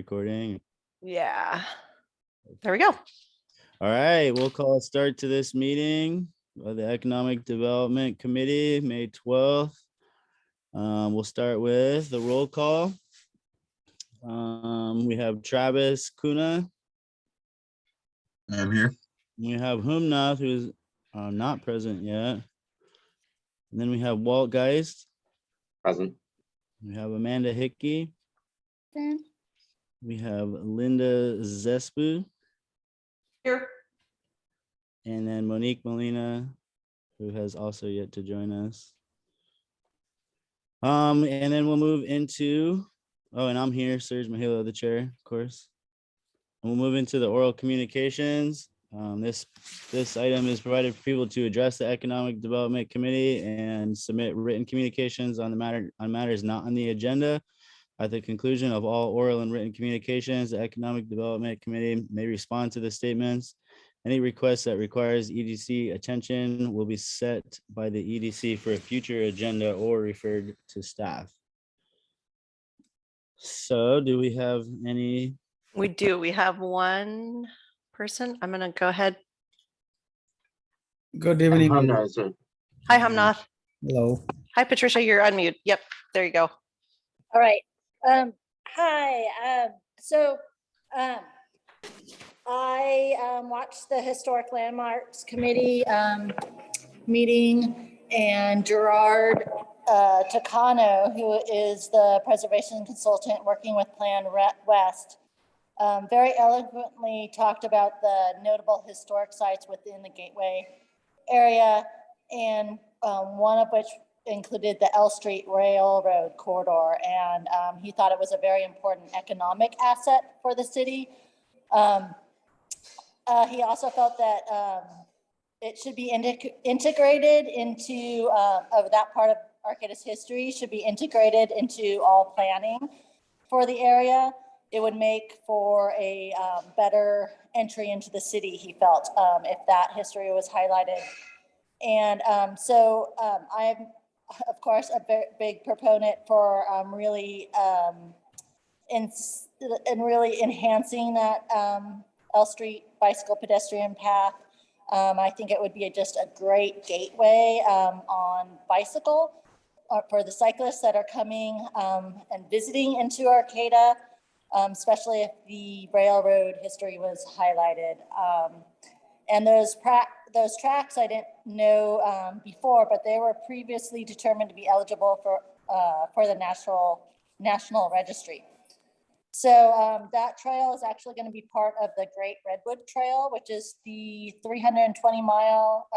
Recording. Yeah. There we go. All right, we'll call a start to this meeting of the Economic Development Committee, May 12th. We'll start with the roll call. We have Travis Kuna. I'm here. We have Humnath, who's not present yet. And then we have Walt Geist. Present. We have Amanda Hickey. We have Linda Zespu. Here. And then Monique Molina, who has also yet to join us. And then we'll move into, and I'm here, Serge Mahila, the chair, of course. And we'll move into the oral communications. This item is provided for people to address the Economic Development Committee and submit written communications on matters not on the agenda. At the conclusion of all oral and written communications, the Economic Development Committee may respond to the statements. Any request that requires EDC attention will be set by the EDC for a future agenda or referred to staff. So do we have any? We do. We have one person. I'm going to go ahead. Good evening. Hi, Hamnath. Hello. Hi, Patricia. You're unmute. Yep. There you go. All right. Hi. I watched the Historic Landmarks Committee meeting, and Gerard Takano, who is the preservation consultant working with Plan West, very eloquently talked about the notable historic sites within the Gateway area, and one of which included the L Street Railroad corridor, and he thought it was a very important economic asset for the city. He also felt that it should be integrated into, of that part of Arcata's history should be integrated into all planning for the area. It would make for a better entry into the city, he felt, if that history was highlighted. And I am, of course, a very big proponent for really enhancing that L Street bicycle pedestrian path. I think it would be just a great gateway on bicycle for the cyclists that are coming and visiting into Arcata, especially if the railroad history was highlighted. And those tracks I didn't know before, but they were previously determined to be eligible for the National Registry. So that trail is actually going to be part of the Great Redwood Trail, which is the 320-mile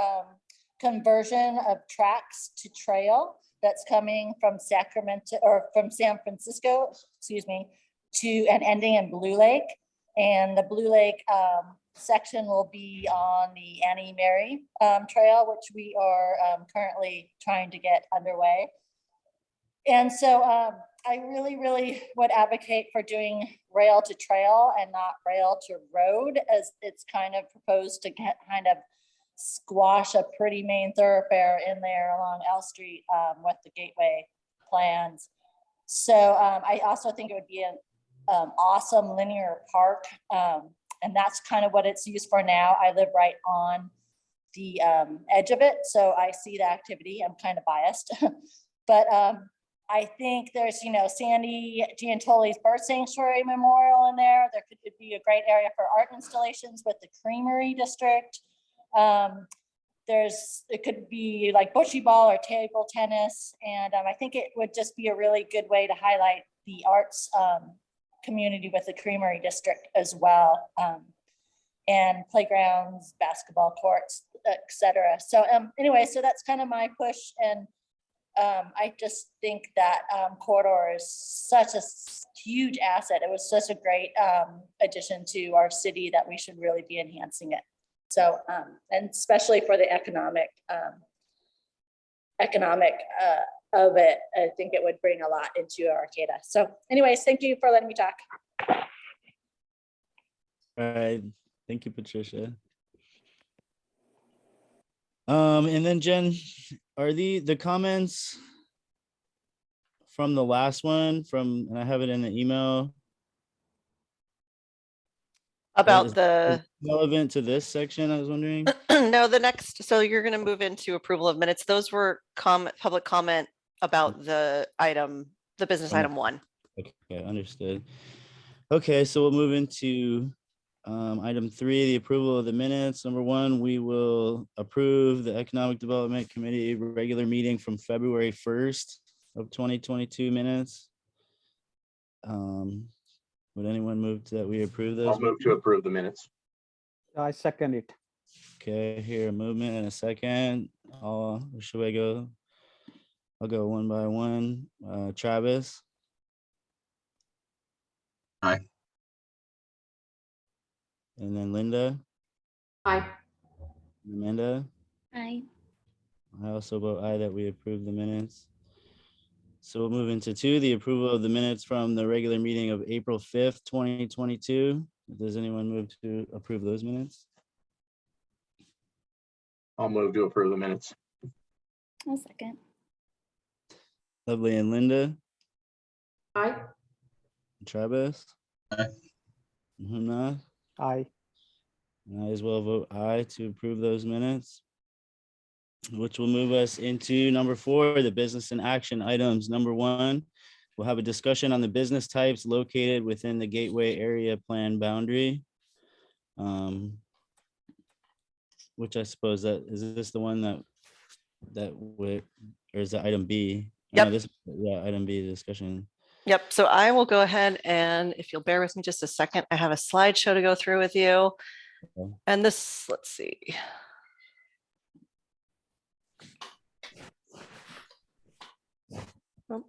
conversion of tracks to trail that's coming from San Francisco, to and ending in Blue Lake. And the Blue Lake section will be on the Annie Mary Trail, which we are currently trying to get underway. And so I really would advocate for doing rail to trail and not rail to road, as it's kind of proposed to kind of squash a pretty main thoroughfare in there along L Street with the Gateway plans. So I also think it would be an awesome linear park. And that's kind of what it's used for now. I live right on the edge of it, so I see the activity. I'm kind of biased, but I think there's, Sandy Giantoli's Bird Sanctuary Memorial in there. There could be a great area for art installations with the Creamery District. It could be like bocce ball or table tennis, and I think it would just be a really good way to highlight the arts community with the Creamery District as well, and playgrounds, basketball courts, etc. So anyway, so that's kind of my push, and I just think that corridor is such a huge asset. It was such a great addition to our city that we should really be enhancing it. So, and especially for the economic of it, I think it would bring a lot into Arcata. So anyways, thank you for letting me talk. All right, thank you, Patricia. And then Jen, are the comments from the last one and I have it in the email, About is the, relevant to this section, I was wondering. no, the next, so you're going to move into approval of minutes. Those were public comment about the item, the business Oh. item 1. Okay, understood. Okay, so we'll move into item 3, the approval of the minutes. Number 1, we will approve the Economic Development Committee regular meeting from February 1st of 2022 minutes. Would anyone move to that we approve those? I'll move to approve the minutes. I second it. Okay, here a movement and a second. Should I go? I'll go one by one. Travis, Aye. and then Linda, Aye. Amanda. Aye. I also vote aye that we approve the minutes. So we'll move into 2, the approval of the minutes from the regular meeting of April 5th, 2022. Does anyone move to approve those minutes? I'll move to approve the minutes. I'll second. Lovely, and Linda, Aye. Travis. Aye. Huna, Aye. and I as well vote aye to approve those minutes, which will move us into number 4, the business and action items. Number 1, we'll have a discussion on the business types located within the Gateway Area Plan boundary. Which I suppose that is this the one that would, or is it item B? Yep. Yeah, item B, discussion. Yep. So I will go ahead and if you'll bear with me just a second, I have a slideshow to go through with you. Okay. And this, let's see. Oh.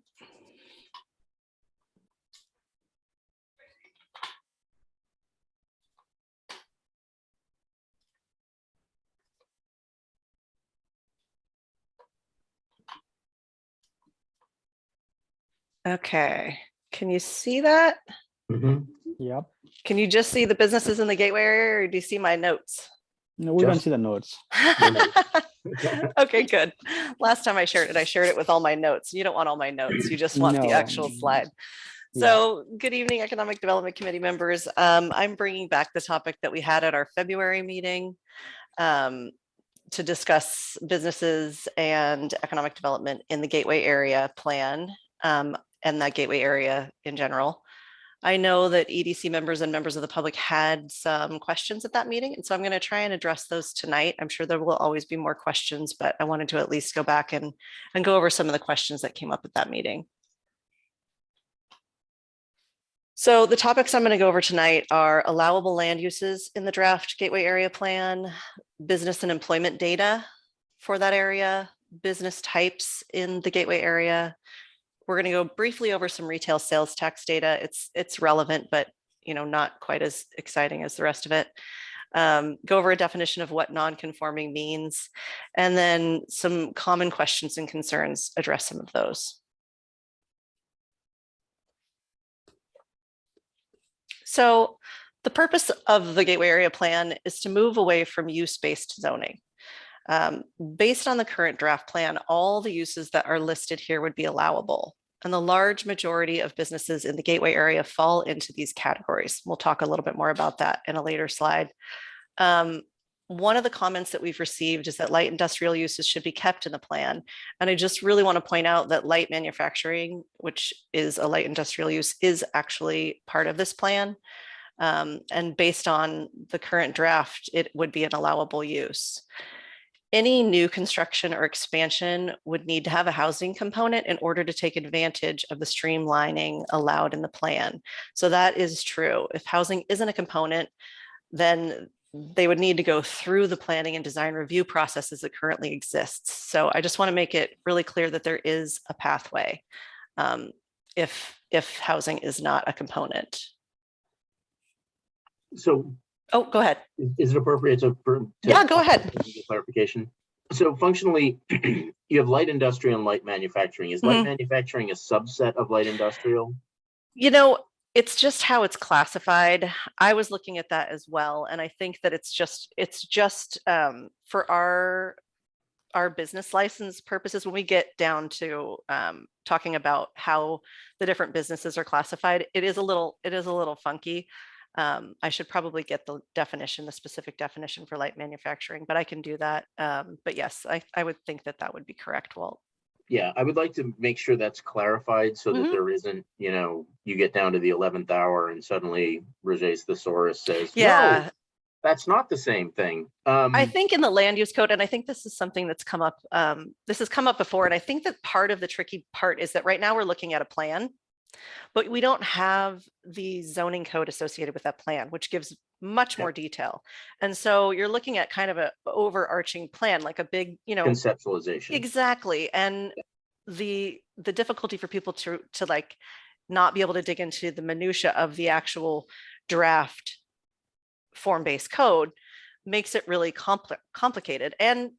Okay, can you see that? Mhm. Yep. Can you just see the businesses in the gateway area or do you see my notes? No, we don't Just- see the notes. Okay, good. Last time I shared it with all my notes. You don't want all my notes. You just want the No. actual slide. Yeah. So good evening, Economic Development Committee members. I'm bringing back the topic that we had at our February meeting to discuss businesses and economic development in the Gateway Area Plan and that Gateway area in general. I know that EDC members and members of the public had some questions at that meeting, and so I'm going to try and address those tonight. I'm sure there will always be more questions, but I wanted to at least go back and go over some of the questions that came up at that meeting. So the topics I'm going to go over tonight are allowable land uses in the draft Gateway Area Plan, business and employment data for that area, business types in the Gateway Area. We're going to go briefly over some retail sales tax data. It's relevant, but not quite as exciting as the rest of it. Go over a definition of what non-conforming means, and then some common questions and concerns, address some of those. So the purpose of the Gateway Area Plan is to move away from use-based zoning. Based on the current draft plan, all the uses that are listed here would be allowable. And the large majority of businesses in the Gateway area fall into these categories. We'll talk a little bit more about that in a later slide. One of the comments that we've received is that light industrial uses should be kept in the plan. And I just really want to point out that light manufacturing, which is a light industrial use, is actually part of this plan. And based on the current draft, it would be an allowable use. Any new construction or expansion would need to have a housing component in order to take advantage of the streamlining allowed in the plan. So that is true. If housing isn't a component, then they would need to go through the planning and design review processes that currently exists. So I just want to make it really clear that there is a pathway if housing is not a component. So Oh, go ahead. is it appropriate to Yeah, go ahead. Clarification. So functionally, you have light industrial and light manufacturing. Is light manufacturing a subset of light industrial? It's just how it's classified. I was looking at that as well, and I think that it's just for our business license purposes. When we get down to talking about how the different businesses are classified, it is a little funky. I should probably get the definition, the specific definition for light manufacturing, but I can do that. But yes, I would think that that would be correct, Walt. Yeah, I would like to make sure that's clarified so that Mhm. there isn't, you get down to the 11th hour and suddenly Roget's thesaurus says, no, Yeah, that's not the same thing. I think in the land use code, and I think this is something that's come up, this has come up before, and I think that part of the tricky part is that right now we're looking at a plan, but we don't have the zoning code associated with that plan, which gives much more detail. And so you're looking at kind of an overarching plan, like a big, Conceptualization. exactly. And the difficulty for people to like not be able to dig into the minutia of the actual draft form-based code makes it really complicated and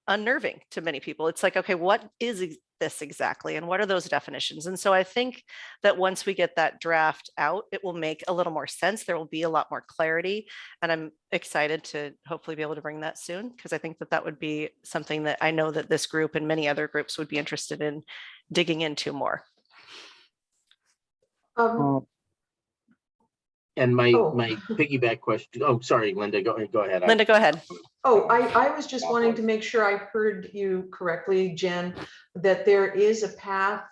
unnerving to many people. It's like, okay, what is this exactly? And what are those definitions? And so I think that once we get that draft out, it will make a little more sense. There will be a lot more clarity. And I'm excited to hopefully be able to bring that soon, because I think that that would be something that I know that this group and many other groups would be interested in digging into more. And my Oh. piggyback question. Oh, sorry, Linda, go ahead. Linda, go ahead. Oh, I was just wanting to make sure I heard you correctly, Jen, that there is a path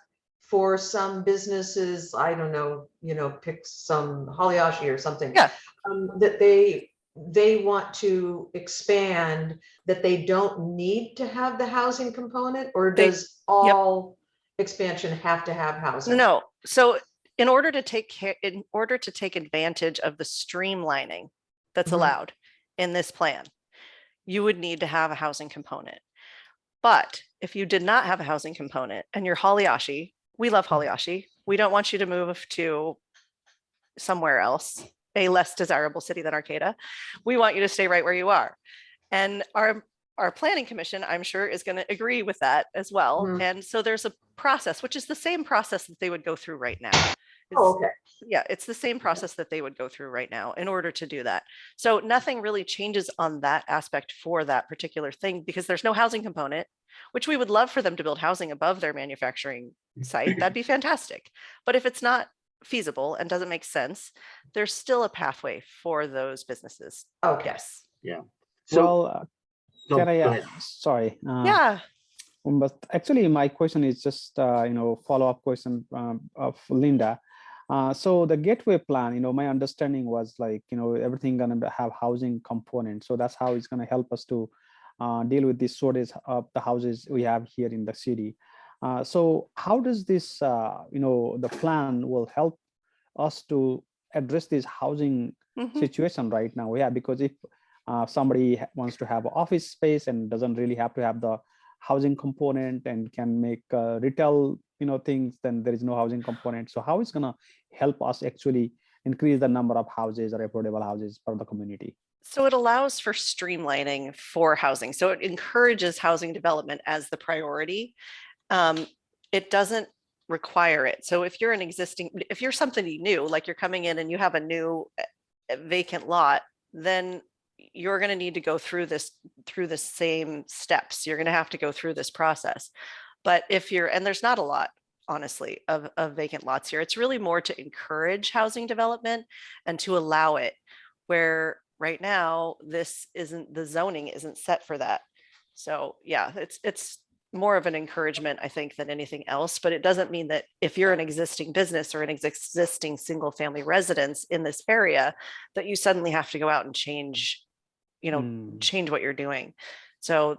for some businesses, I don't know, pick some Holyashi or something. Yeah. That they want to expand, that they don't need to have the housing component, or does all expansion have to have housing? No. So in order to take advantage of the streamlining that's Mhm. allowed in this plan, you would need to have a housing component. But if you did not have a housing component and you're Holyashi, we love Holyashi. We don't want you to move to somewhere else, a less desirable city than Arcata. We want you to stay right where you are. And our planning commission, I'm sure, is going to agree with that as well. Mhm. And so there's a process, which is the same process that they would go through right now. Oh, okay. Yeah, it's the same process that they would go through right now in order to do that. So nothing really changes on that aspect for that particular thing, because there's no housing component, which we would love for them to build housing above their manufacturing site. That'd be fantastic. But if it's not feasible and doesn't make sense, there's still a pathway for those businesses. Okay. Yes. Yeah. So Well, no, can I, go ahead. sorry. Yeah. But actually my question is just, follow-up question of Linda. So the gateway plan, my understanding was like, everything gonna have housing component. So that's how it's gonna help us to deal with this shortage of the houses we have here in the city. So how does this, the plan will help us to address this housing Mhm. situation right now? Yeah, because if somebody wants to have office space and doesn't really have to have the housing component and can make retail, things, then there is no housing component. So how is gonna help us actually increase the number of houses or affordable houses for the community? So it allows for streamlining for housing. So it encourages housing development as the priority. It doesn't require it. So if you're somebody new, like you're coming in and you have a new vacant lot, then you're going to need to go through the same steps. You're going to have to go through this process. But and there's not a lot, honestly, of vacant lots here. It's really more to encourage housing development and to allow it, where right now the zoning isn't set for that. So yeah, it's more of an encouragement, I think, than anything else. But it doesn't mean that if you're an existing business or an existing single family residence in this area, that you suddenly have to go out and change what you're doing. So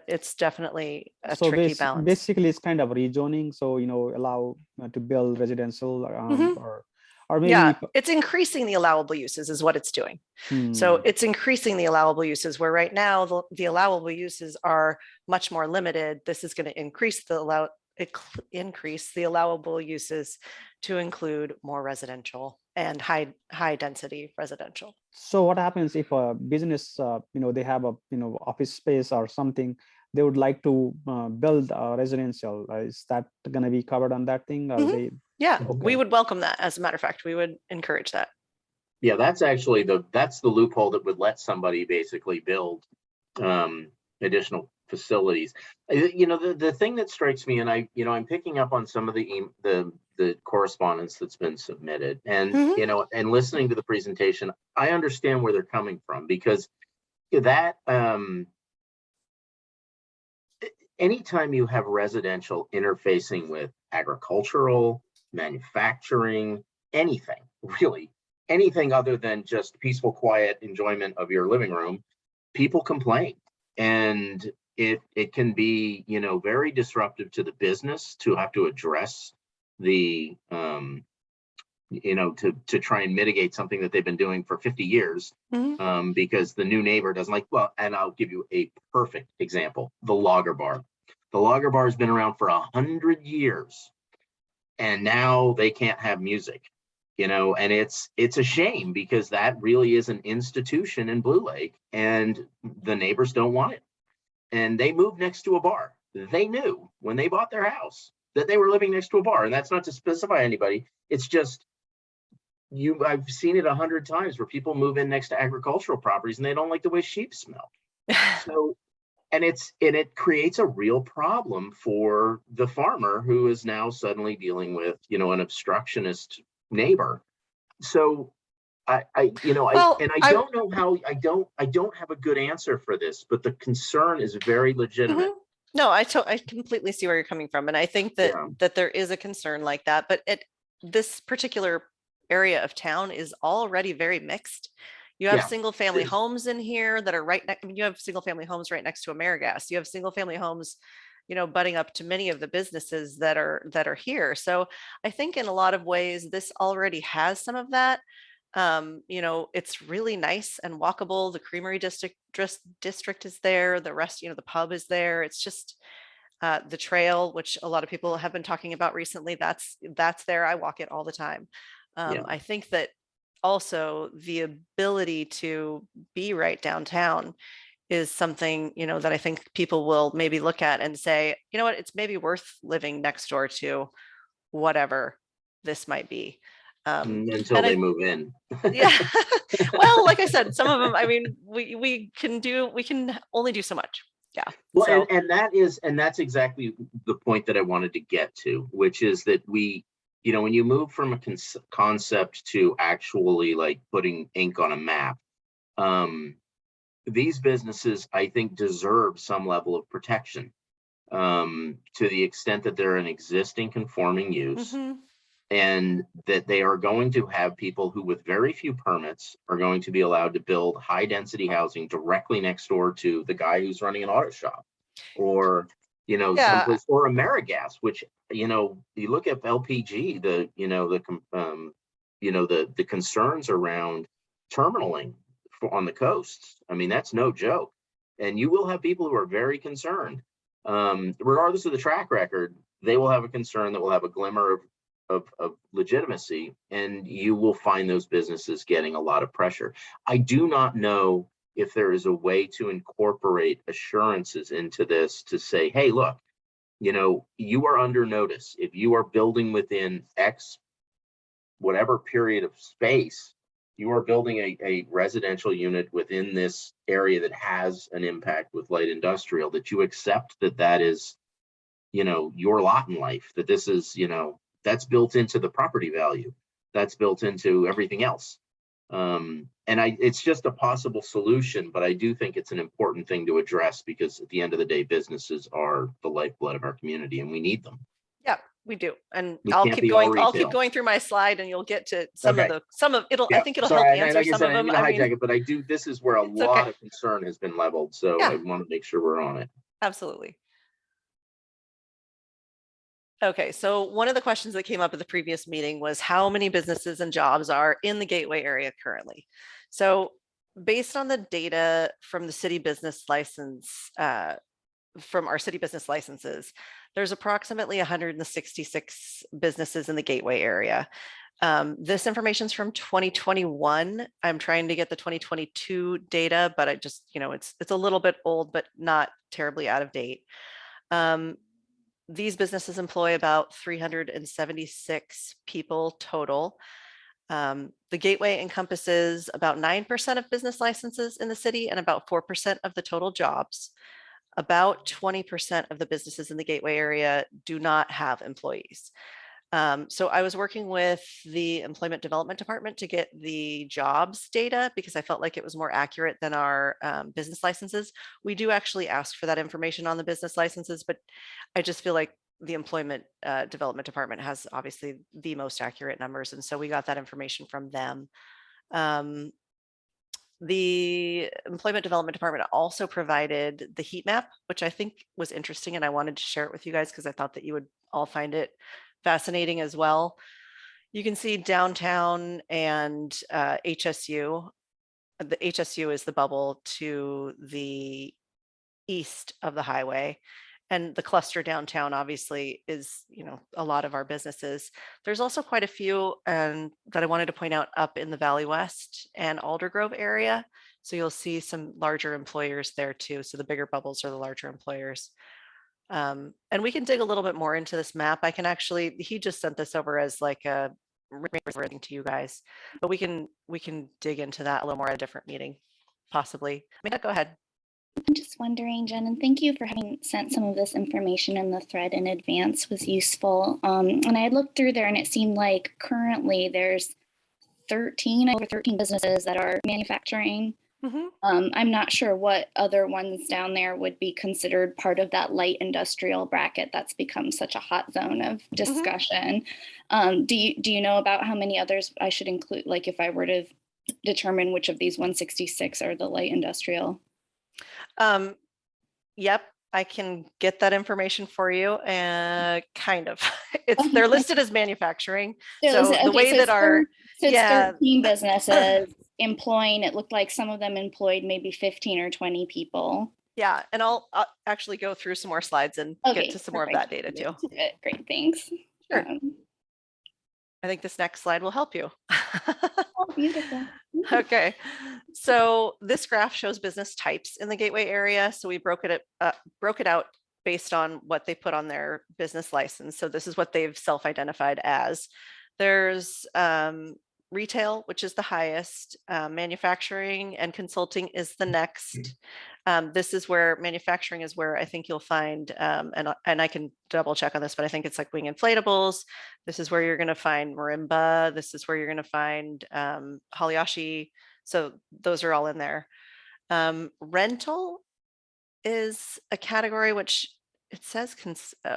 it's definitely a tricky balance. Basically it's kind of rezoning. So, allow to build residential or maybe. Yeah, it's increasing the allowable uses is what it's doing. So it's increasing the allowable uses, where right now the allowable uses are much more limited. This is going to increase the allowable uses to include more residential and high density residential. So what happens if a business, they have a, office space or something, they would like to build a residential? Is that going to be covered on that thing? Or Yeah, Okay. we would welcome that. As a matter of fact, we would encourage that. Yeah, that's actually the loophole that would let somebody basically build additional facilities. The thing that strikes me, and I'm picking up on some of the correspondence that's been submitted, and Mhm. and listening to the presentation, I understand where they're coming from, because that anytime you have residential interfacing with agricultural, manufacturing, anything, really, anything other than just peaceful, quiet enjoyment of your living room, people complain. And it can be, very disruptive to the business to have to address the to try and mitigate something that they've been doing for 50 years, Mhm. because the new neighbor doesn't like. Well, and I'll give you a perfect example: the Lager Bar. The Lager Bar has been around for 100 years, and now they can't have music. And it's a shame, because that really is an institution in Blue Lake, and the neighbors don't want it. And they moved next to a bar. They knew when they bought their house that they were living next to a bar, and that's not to specify anybody. It's just I've seen it 100 times where people move in next to agricultural properties and they don't like the way sheep smell. So, and it creates a real problem for the farmer, who is now suddenly dealing with, an obstructionist neighbor. So Well, I don't know how. I don't have a good answer for this, but the concern is very legitimate. Mhm. No, I completely see where you're coming from, and I think that Yeah. there is a concern like that. But this particular area of town is already very mixed. You have Yeah. single It family is. homes in here that are right next. I mean, you have single family homes right next to AmeriGas. You have single family homes, butting up to many of the businesses that are here. So I think in a lot of ways, this already has some of that. It's really nice and walkable. The Creamery district is there. The rest, the pub is there. It's just the trail, which a lot of people have been talking about recently. That's there. I walk it all the time. Yeah. I think that also the ability to be right downtown is something, that I think people will maybe look at and say, you know what, it's maybe worth living next door to whatever this might be. Until And they I, move in. yeah. Well, like I said, some of them, I mean, we can only do so much. Yeah. Well, So and that's exactly the point that I wanted to get to, which is that when you move from a concept to actually like putting ink on a map, these businesses, I think, deserve some level of protection, to the extent that they're an existing conforming use. mhm. And that they are going to have people who, with very few permits, are going to be allowed to build high density housing directly next door to the guy who's running an auto shop, or Yeah. someplace, or AmeriGas, which you look at LPG, the concerns around terminaling on the coasts. I mean, that's no joke, and you will have people who are very concerned. Regardless of the track record, they will have a concern that will have a glimmer of legitimacy, and you will find those businesses getting a lot of pressure. I do not know if there is a way to incorporate assurances into this to say, hey, look, you are under notice. If you are building within X, whatever period of space, you are building a residential unit within this area that has an impact with light industrial, that you accept that is, your lot in life, that this is, that's built into the property value, that's built into everything else. It's just a possible solution, but I do think it's an important thing to address, because at the end of the day, businesses are the lifeblood of our community, and we need them. Yeah, we do. And We can't be all I'll keep retail. going through my slide, and you'll get to Okay. some of it'll, I Yeah. think it'll help Sorry, and answer like I some said, of I them. didn't I hijack mean, it, but this is where a it's okay. lot of concern has been leveled. So I Yeah. want to make sure we're on it. Absolutely. Okay, so one of the questions that came up at the previous meeting was how many businesses and jobs are in the Gateway area currently? So based on the data from the city business license, from our city business licenses, there's approximately 166 businesses in the Gateway area. This information is from 2021. I'm trying to get the 2022 data, but I just, it's a little bit old, but not terribly out of date. These businesses employ about 376 people total. The Gateway encompasses about 9% of business licenses in the city and about 4% of the total jobs. about 20% of the businesses in the Gateway area do not have employees. So I was working with the Employment Development Department to get the jobs data because I felt like it was more accurate than our business licenses. We do actually ask for that information on the business licenses, but I just feel like the Employment Development Department has obviously the most accurate numbers. And so we got that information from them. The Employment Development Department also provided the heat map, which I think was interesting, and I wanted to share it with you guys because I thought that you would all find it fascinating as well. You can see downtown and HSU. The HSU is the bubble to the east of the highway. And the cluster downtown obviously is, a lot of our businesses. There's also quite a few that I wanted to point out up in the Valley West and Aldergrove area. So you'll see some larger employers there too. So the bigger bubbles are the larger employers. And we can dig a little bit more into this map. He just sent this over as like a writing to you guys, but we can dig into that a little more at a different meeting, possibly. Go ahead. I'm just wondering, Jen, and thank you for having sent some of this information in the thread in advance, was useful. And I had looked through there and it seemed like currently there's over 13 businesses that are manufacturing. Mm-hmm. I'm not sure what other ones down there would be considered part of that light industrial bracket that's become such a hot zone of discussion. Do you know about how many others I should include, like if I were to determine which of these 166 are the light industrial? Yep, I can get that information for you. Kind of. They're listed as manufacturing. So the way that our it's 13 businesses employing, it looked like some of them employed maybe 15 or 20 people. Yeah, and I'll actually go through some more slides and get to some more of that data too. Great, thanks. Sure. I think this next slide will help you. Oh, beautiful. Okay, so this graph shows business types in the Gateway area. So we broke it out based on what they put on their business license. So this is what they've self-identified as. There's retail, which is the highest. Manufacturing and consulting is the next. This is where manufacturing is where I think you'll find, and I can double check on this, but I think it's like wing inflatables. This is where you're going to find marimba. This is where you're going to find Haliashi. So those are all in there. Rental is a category which it says,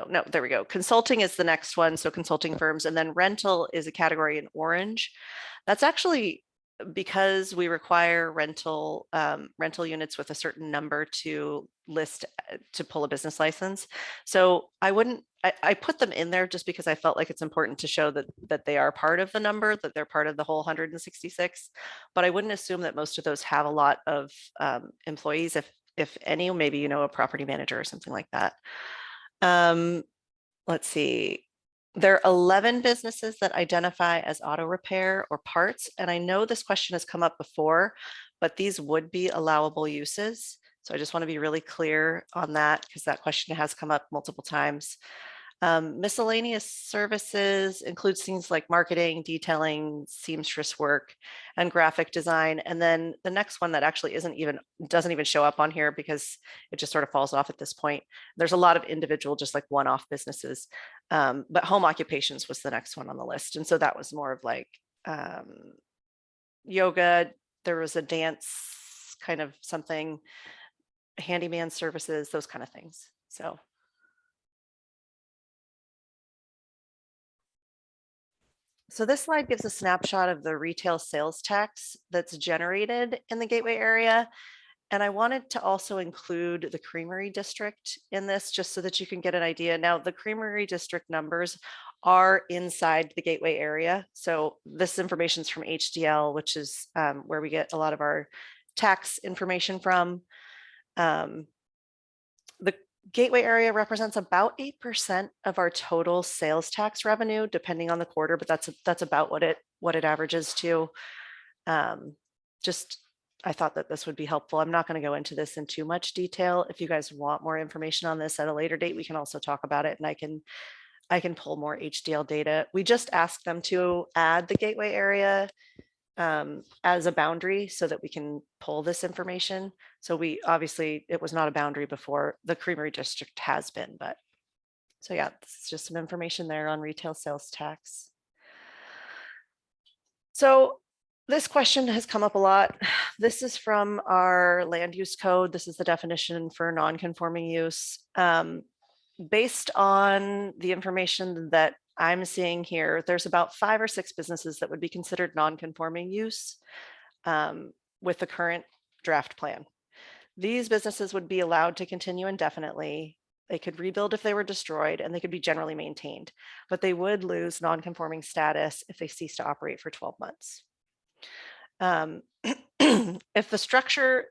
no, there we go. Consulting is the next one. So consulting firms, and then rental is a category in orange. That's actually because we require rental units with a certain number to list to pull a business license. So I put them in there just because I felt like it's important to show that they are part of the number, that they're part of the whole 166. But I wouldn't assume that most of those have a lot of employees. If any, maybe, a property manager or something like that. Let's see. There are 11 businesses that identify as auto repair or parts. And I know this question has come up before, but these would be allowable uses. So I just want to be really clear on that because that question has come up multiple times. Miscellaneous services includes things like marketing, detailing, seamstress work, and graphic design. And then the next one that actually doesn't even show up on here because it just sort of falls off at this point. There's a lot of individual, just like one-off businesses, but home occupations was the next one on the list. And so that was more of like yoga. There was a dance kind of something, handyman services, those kind of things. So this slide gives a snapshot of the retail sales tax that's generated in the Gateway area. And I wanted to also include the Creamery District in this just so that you can get an idea. Now, the Creamery District numbers are inside the Gateway area. So this information is from HDL, which is where we get a lot of our tax information from. The Gateway area represents about 8% of our total sales tax revenue, depending on the quarter, but that's about what it averages to. I thought that this would be helpful. I'm not going to go into this in too much detail. If you guys want more information on this at a later date, we can also talk about it, and I can pull more HDL data. We just asked them to add the Gateway area as a boundary so that we can pull this information. So we obviously, it was not a boundary before. The Creamery District has been, but so yeah, this is just some information there on retail sales tax. So this question has come up a lot. This is from our land use code. This is the definition for non-conforming use. Based on the information that I'm seeing here, there's about 5 or 6 businesses that would be considered non-conforming use with the current draft plan. These businesses would be allowed to continue indefinitely. They could rebuild if they were destroyed, and they could be generally maintained, but they would lose non-conforming status if they cease to operate for 12 months. If the structure,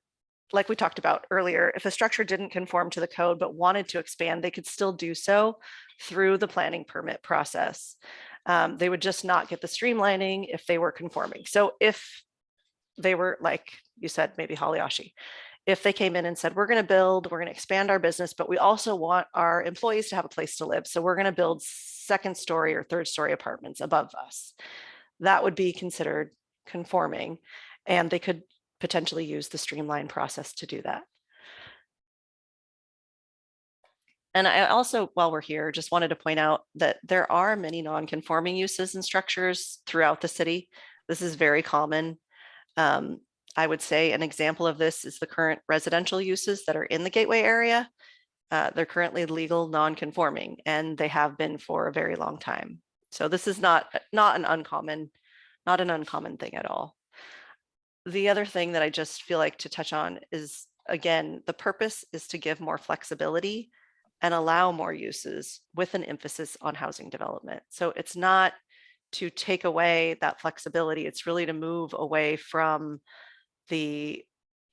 like we talked about earlier, if the structure didn't conform to the code but wanted to expand, they could still do so through the planning permit process. They would just not get the streamlining if they were conforming. So if they were, like you said, maybe Haliashi, if they came in and said, we're going to build, we're going to expand our business, but we also want our employees to have a place to live. So we're going to build 2nd story or 3rd story apartments above us. That would be considered conforming, and they could potentially use the streamline process to do that. And I also, while we're here, just wanted to point out that there are many non-conforming uses and structures throughout the city. This is very common. I would say an example of this is the current residential uses that are in the Gateway area. They're currently legal non-conforming, and they have been for a very long time. So this is not an uncommon thing at all. The other thing that I just feel like to touch on is, again, the purpose is to give more flexibility and allow more uses with an emphasis on housing development. So it's not to take away that flexibility. It's really to move away from the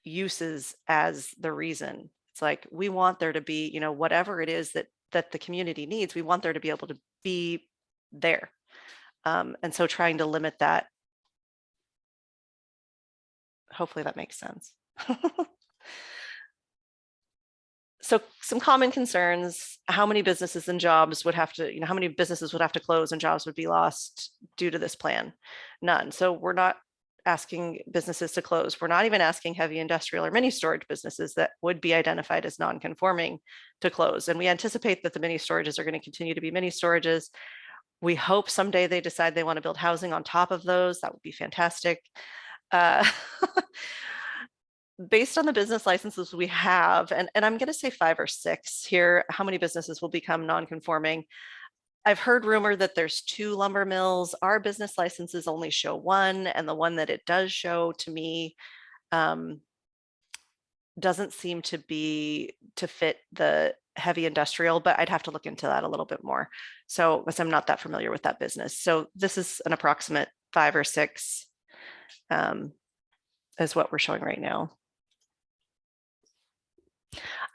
uses as the reason. It's like, we want there to be, you know, whatever it is that the community needs, we want there to be able to be there. And so trying to limit that. Hopefully that makes sense. So some common concerns: how many businesses and jobs would have to, how many businesses would have to close and jobs would be lost due to this plan? None. So we're not asking businesses to close. We're not even asking heavy industrial or mini storage businesses that would be identified as non-conforming to close. And we anticipate that the mini storages are going to continue to be mini storages. We hope someday they decide they want to build housing on top of those. That would be fantastic. Based on the business licenses we have, and I'm going to say 5 or 6 here, how many businesses will become non-conforming? I've heard rumor that there's 2 lumber mills. Our business licenses only show 1, and the one that it does show to me doesn't seem to fit the heavy industrial, but I'd have to look into that a little bit more. So, because I'm not that familiar with that business. So this is an approximate 5 or 6 is what we're showing right now.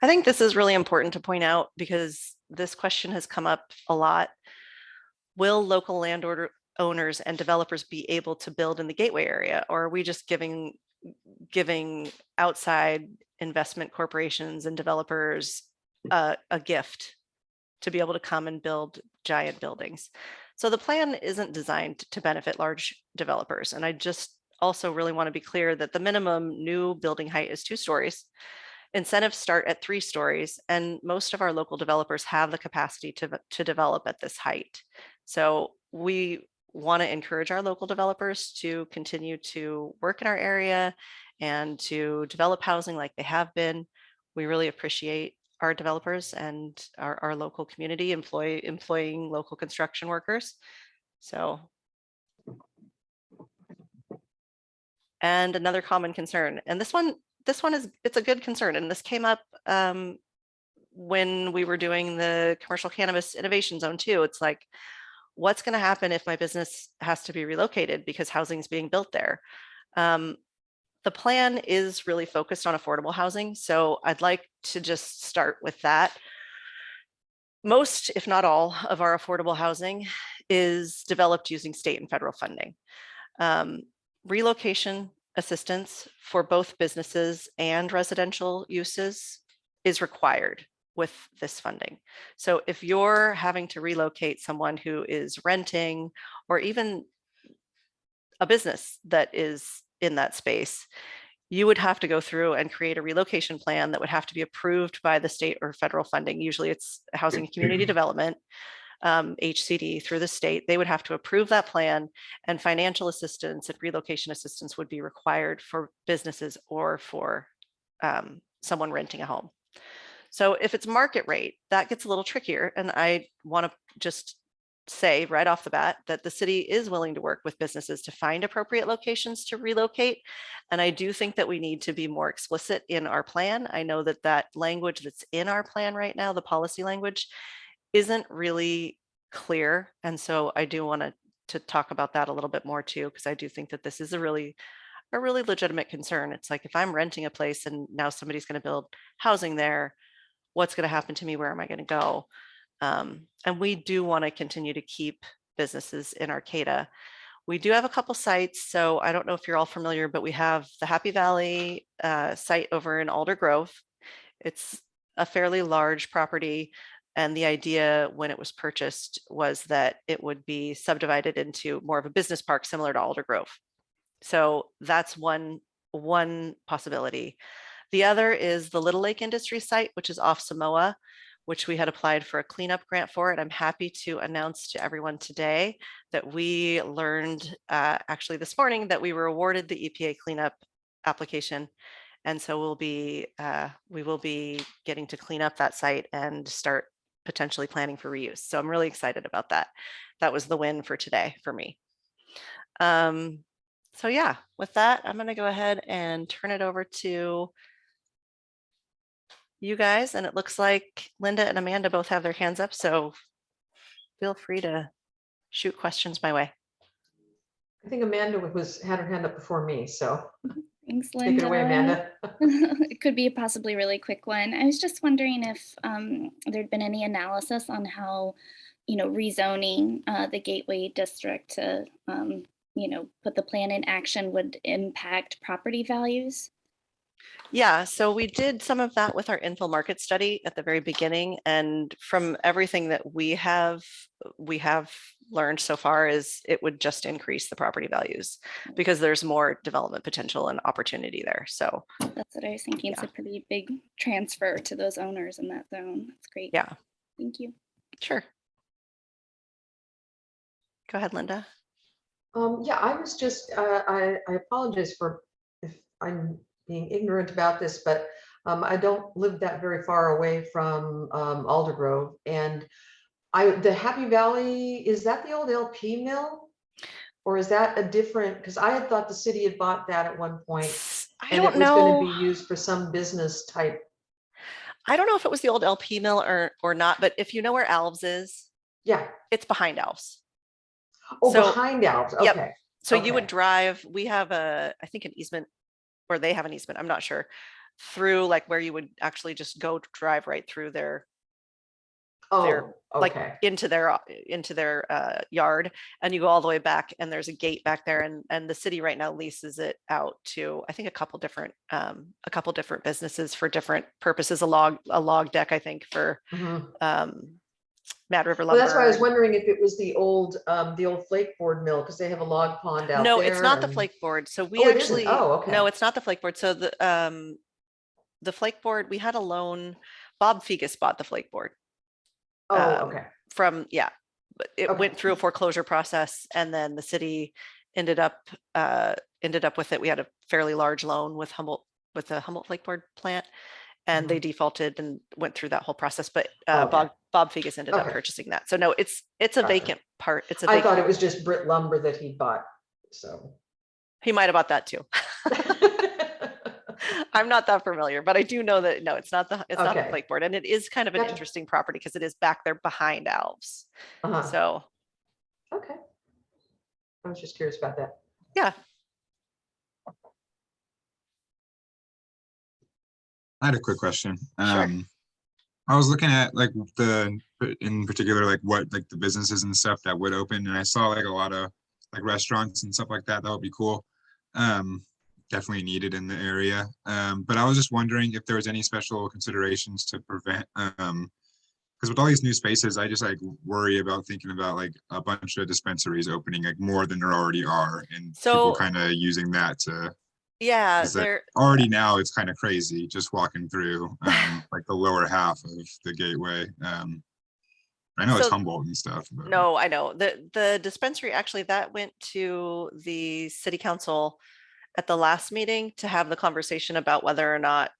I think this is really important to point out because this question has come up a lot. Will local landowner owners and developers be able to build in the Gateway area, or are we just giving outside investment corporations and developers a gift to be able to come and build giant buildings? So the plan isn't designed to benefit large developers. And I just also really want to be clear that the minimum new building height is 2 stories. Incentives start at 3 stories, and most of our local developers have the capacity to develop at this height. So we want to encourage our local developers to continue to work in our area and to develop housing like they have been. We really appreciate our developers and our local community employing local construction workers. So, and another common concern, and this one it's a good concern, and this came up when we were doing the commercial cannabis innovation zone too. It's like, what's going to happen if my business has to be relocated because housing is being built there? The plan is really focused on affordable housing, so I'd like to just start with that. Most, if not all, of our affordable housing is developed using state and federal funding. Relocation assistance for both businesses and residential uses is required with this funding. So if you're having to relocate someone who is renting, or even a business that is in that space, you would have to go through and create a relocation plan that would have to be approved by the state or federal funding. Usually it's Housing and Community Development, HCD, through the state. They would have to approve that plan, and financial assistance and relocation assistance would be required for businesses or for someone renting a home. So if it's market rate, that gets a little trickier. And I want to just say right off the bat that the city is willing to work with businesses to find appropriate locations to relocate. And I do think that we need to be more explicit in our plan. I know that that language that's in our plan right now, the policy language, isn't really clear. And so I do want to talk about that a little bit more too, because I do think that this is a really legitimate concern. It's like, if I'm renting a place and now somebody's going to build housing there, what's going to happen to me? Where am I going to go? And we do want to continue to keep businesses in Arcata. We do have a couple sites. So I don't know if you're all familiar, but we have the Happy Valley site over in Alder Grove. It's a fairly large property. And the idea when it was purchased was that it would be subdivided into more of a business park similar to Alder Grove. So that's one possibility. The other is the Little Lake Industry site, which is off Samoa, which we had applied for a cleanup grant for. And I'm happy to announce to everyone today that we learned actually this morning that we were awarded the EPA cleanup application. And so we will be getting to clean up that site and start potentially planning for reuse. So I'm really excited about that. That was the win for today for me. So yeah, with that, I'm going to go ahead and turn it over to you guys. And it looks like Linda and Amanda both have their hands up. So feel free to shoot questions my way. I think Amanda had her hand up before me, so Thanks, take Linda. it away, Amanda. It could be a possibly really quick one. I was just wondering if there'd been any analysis on how, rezoning the Gateway District to, put the plan in action would impact property values. Yeah, so we did some of that with our infill market study at the very beginning. And from everything that we have learned so far is it would just increase the property values because there's more development potential and opportunity there. So that's what I was thinking. It's a pretty big transfer to those owners in that zone. That's great. Yeah. Thank you. Sure. Go ahead, Linda. Yeah, I was just, I apologize for if I'm being ignorant about this, but I don't live that very far away from Alder Grove. And the Happy Valley, is that the old LP mill? Or is that a different, because I had thought the city had bought that at one point. I don't know. It was going to be used for some business type. I don't know if it was the old LP mill or not, but if you know where Alves is, yeah, it's behind Alves. Oh, so, behind Alves. Okay. Yep. So you would drive, we have I think an easement, or they have an easement, I'm not sure, through like where you would actually just go drive right through their like into their yard, and you go all the way back, and there's a gate back there, and the city right now leases it out to I think a couple different businesses for different purposes. A log deck, I think, for Mad River Lumber. Well, that's why I was wondering if it was the old flake board mill, because they have a log pond out there. No, it's not the flake board. So we actually, no, it's not the flake board. So the flake board, we had a loan. Bob Fegus bought the flake board. From but it went through a foreclosure process, and then the city ended up with it. We had a fairly large loan with the Humboldt flake board plant. And they defaulted and went through that whole process, but Bob Fegus ended up purchasing that. So no, it's a vacant part. I thought it was just Britt Lumber that he bought. So he might have bought that too. I'm not that familiar, but I do know that no, it's not the flake board, and it is kind of an interesting property because it is back there behind Alves. So okay, I was just curious about that. Yeah. I had a quick question. Sure. I was looking at like in particular, like what like the businesses and stuff that would open, and I saw like a lot of like restaurants and stuff like that. That would be cool. Definitely needed in the area. But I was just wondering if there was any special considerations to prevent because with all these new spaces, I just like worry about thinking about like a bunch of dispensaries opening like more than there already are, and people So kind of using that to. yeah, Is that there already now it's kind of crazy just walking through like the lower half of the gateway. I know it's So- Humboldt and stuff, but no, I know the dispensary actually that went to the city council at the last meeting to have the conversation about whether or not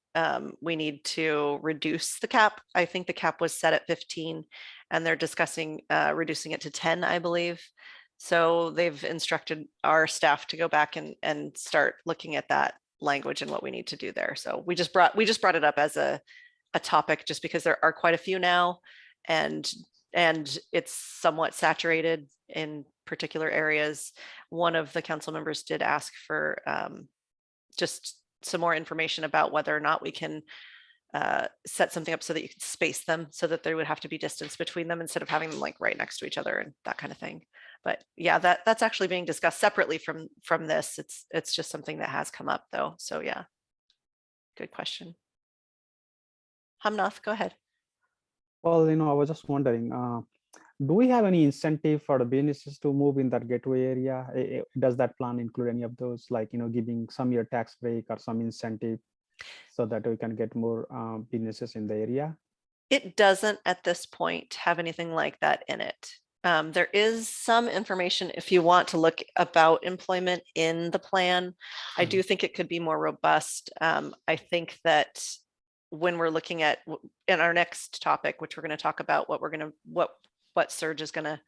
we need to reduce the cap. I think the cap was set at 15 and they're discussing reducing it to 10, I believe. So they've instructed our staff to go back and start looking at that language and what we need to do there. So we just brought it up as a topic just because there are quite a few now, and it's somewhat saturated in particular areas. One of the council members did ask for just some more information about whether or not we can set something up so that you can space them so that there would have to be distance between them instead of having them like right next to each other and that kind of thing. But yeah, that's actually being discussed separately from this. It's just something that has come up though. So yeah, good question. Hamnath, go ahead. Well, I was just wondering, do we have any incentive for the businesses to move in that gateway area? Does that plan include any of those, like, giving some year tax break or some incentive so that we can get more businesses in the area? It doesn't at this point have anything like that in it. There is some information if you want to look about employment in the plan. I do think it could be more robust. I think that when we're looking at in our next topic, which we're going to talk about what Surge is going to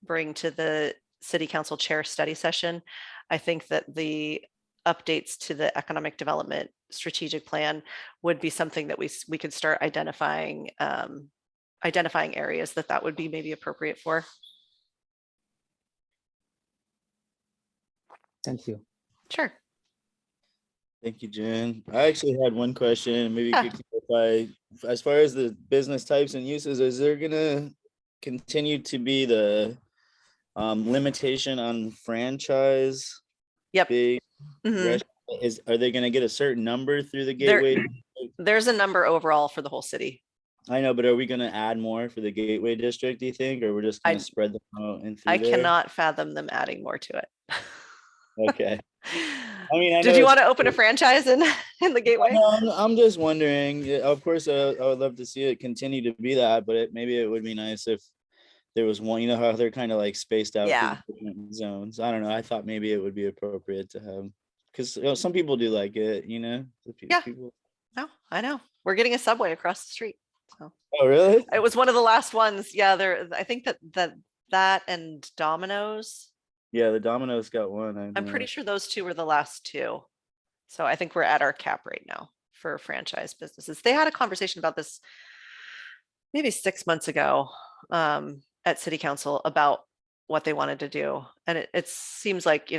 bring to the city council chair study session, I think that the updates to the economic development strategic plan would be something that we could start identifying areas that would be maybe appropriate for. Thank you. Sure. Thank you, Jen. I actually had one question. Maybe you Yeah. could clarify, as far as the business types and uses, is there gonna continue to be the limitation on franchise? Yep. Big Mhm. are they gonna get a certain number through the There- gateway? There's a number overall for the whole city. I know, but are we gonna add more for the gateway district, do you think, or we're just gonna I- spread them out and I through there? cannot fathom them adding more to it. Okay. I mean, I Did know you it's- want to open a franchise in the gateway? No, I'm just wondering. Yeah, of course, I would love to see it continue to be that, but maybe it would be nice if there was one. You know how they're kind of like spaced out Yeah. through different zones. I don't know. I thought maybe it would be appropriate to have, because some people do like it. Yeah. People. No, I know. We're getting a subway across the street. So Oh, really? it was one of the last ones. Yeah, I think that and Domino's. Yeah, the Domino's got one. I I'm know. pretty sure those two were the last two. So I think we're at our cap right now for franchise businesses. They had a conversation about this maybe 6 months ago at city council about what they wanted to do. And it seems like,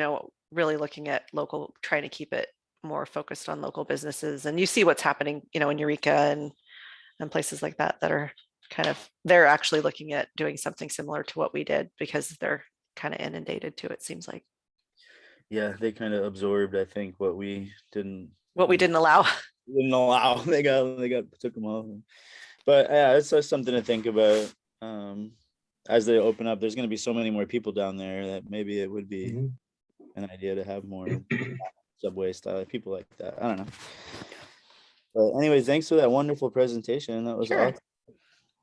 really looking at local, trying to keep it more focused on local businesses. And you see what's happening, in Eureka and places like that are they're actually looking at doing something similar to what we did because they're kind of inundated too, it seems like. Yeah, they kind of absorbed, I think, what we didn't allow. They took them off. But yeah, it's just something to think about. As they open up, there's going to be so many more people down there that maybe it would be an idea to have more subway style people like that. I don't know. But anyways, thanks for that wonderful presentation. That was Sure. awesome.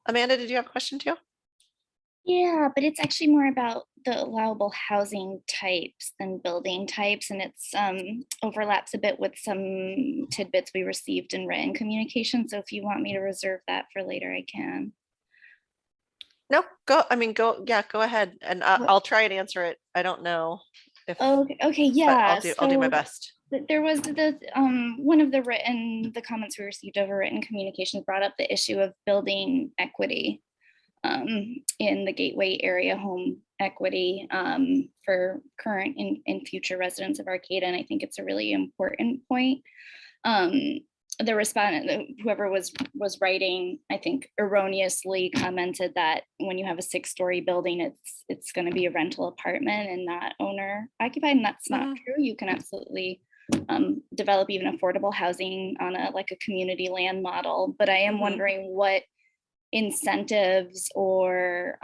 Amanda, did you have a question too? Yeah, but it's actually more about the allowable housing types than building types, and it's overlaps a bit with some tidbits we received in written communication. So if you want me to reserve that for later, I can. No, go ahead. And I'll try and answer it. I don't know if. Okay, yeah. I'll do my best. There was one of the comments we received over written communications brought up the issue of building equity in the gateway area, home equity for current and future residents of Arcata. And I think it's a really important point. The respondent, whoever was writing, I think erroneously commented that when you have a 6-story building, it's going to be a rental apartment and not owner occupied, and that's not true. You can absolutely develop even affordable housing on a community land model. But I am wondering what incentives or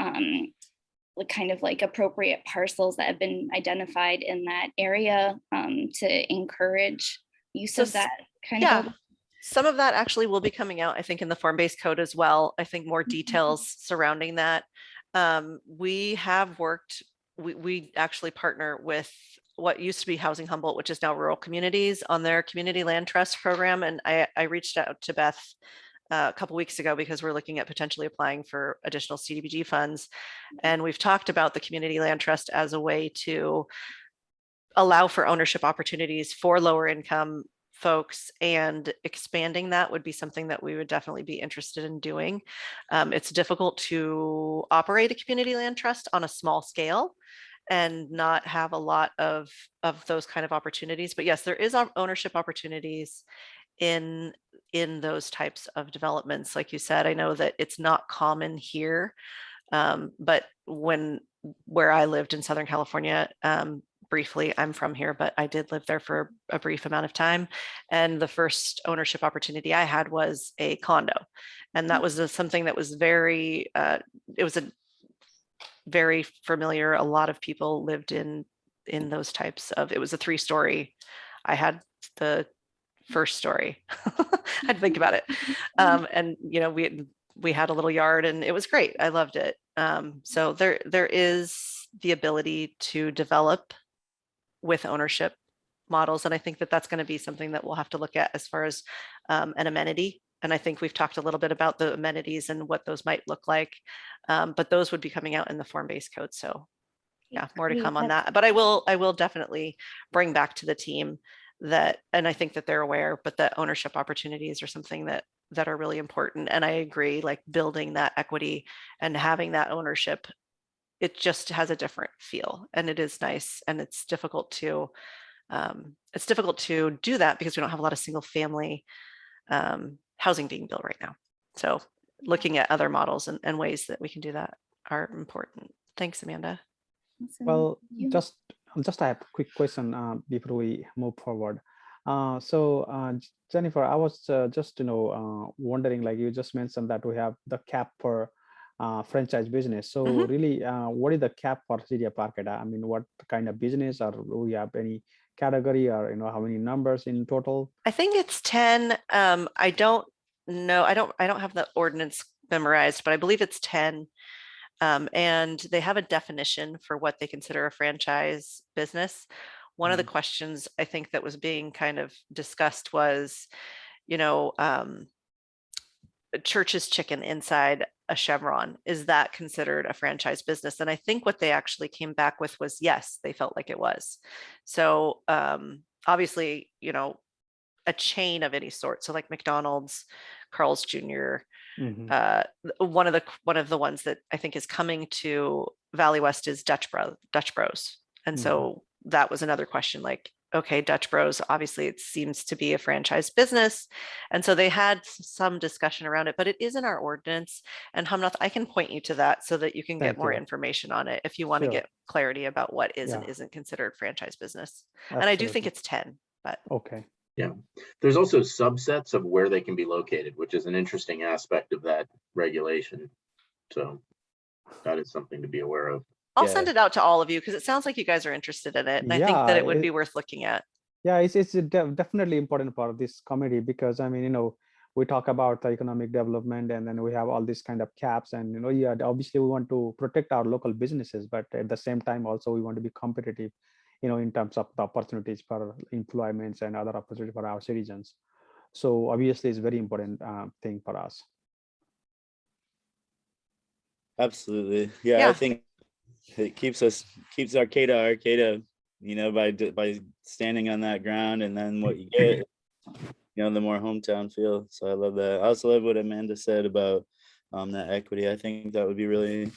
kind of like appropriate parcels that have been identified in that area to encourage use So of that kind yeah, of. some of that actually will be coming out, I think, in the form-based code as well. I think more details surrounding that. We have worked, we actually partner with what used to be Housing Humboldt, which is now Rural Communities, on their community land trust program. And I reached out to Beth a couple weeks ago because we're looking at potentially applying for additional CDBG funds. And we've talked about the community land trust as a way to allow for ownership opportunities for lower income folks, and expanding that would be something that we would definitely be interested in doing. It's difficult to operate a community land trust on a small scale and not have a lot of those kind of opportunities. But yes, there is ownership opportunities in those types of developments. Like you said, I know that it's not common here, but where I lived in Southern California, briefly, I'm from here, but I did live there for a brief amount of time. And the first ownership opportunity I had was a condo. And that was something that was very, it was a very familiar. A lot of people lived in those types of, it was a 3-story. I had the first story. I'd think about it. And, you know, we had a little yard and it was great. I loved it. So there is the ability to develop with ownership models. And I think that that's going to be something that we'll have to look at as far as an amenity. And I think we've talked a little bit about the amenities and what those might look like. But those would be coming out in the form-based code. So yeah, more to Great. come on that. But I will definitely bring back to the team that, and I think that they're aware, but that ownership opportunities are something that are really important. And I agree, like building that equity and having that ownership, it just has a different feel, and it is nice. And it's difficult to do that because we don't have a lot of single family housing being built right now. So looking at other models and ways that we can do that are important. Thanks, Amanda. Awesome. Well, You- just I have a quick question before we move forward. Jennifer, I was just wondering, like you just mentioned that we have the cap for franchise business. So Mhm. really, what is the cap for City of Arcata? I mean, what kind of business, or do we have any category, or how many numbers in total? I think it's 10. I don't know. I don't have the ordinance memorized, but I believe it's 10. And they have a definition for what they consider a franchise business. One of the questions I think that was being kind of discussed was, Church's Chicken inside a Chevron, is that considered a franchise business? And I think what they actually came back with was yes, they felt like it was. So obviously, a chain of any sort. So like McDonald's, Carl's Jr., one of the ones that I think is coming to Valley West is Dutch Bros. And so that was another question, like, okay, Dutch Bros, obviously it seems to be a franchise business. And so they had some discussion around it, but it is in our ordinance. And Hamnath, I can point you to that so that you can get Thank more you. information on it if you want to Sure. get clarity about what is and Yeah. isn't considered franchise business. And I do think Absolutely. it's 10, but Okay. Yeah, there's also subsets of where they can be located, which is an interesting aspect of that regulation. So that is something to be aware of. I'll Yeah. send it out to all of you because it sounds like you guys are interested in it. And I think that it would be worth looking at. Yeah, it's definitely important part of this committee, because I mean, we talk about the economic development, and then we have all these kind of caps, and yeah, obviously we want to protect our local businesses, but at the same time also we want to be competitive, in terms of the opportunities for employments and other opportunities for our citizens. So obviously it's very important thing for us. Absolutely. Yeah, Yeah. I think it keeps Arcata, by standing on that ground, and then what you get, the more hometown feel. So I love that. I also love what Amanda said about that equity. I think that would be really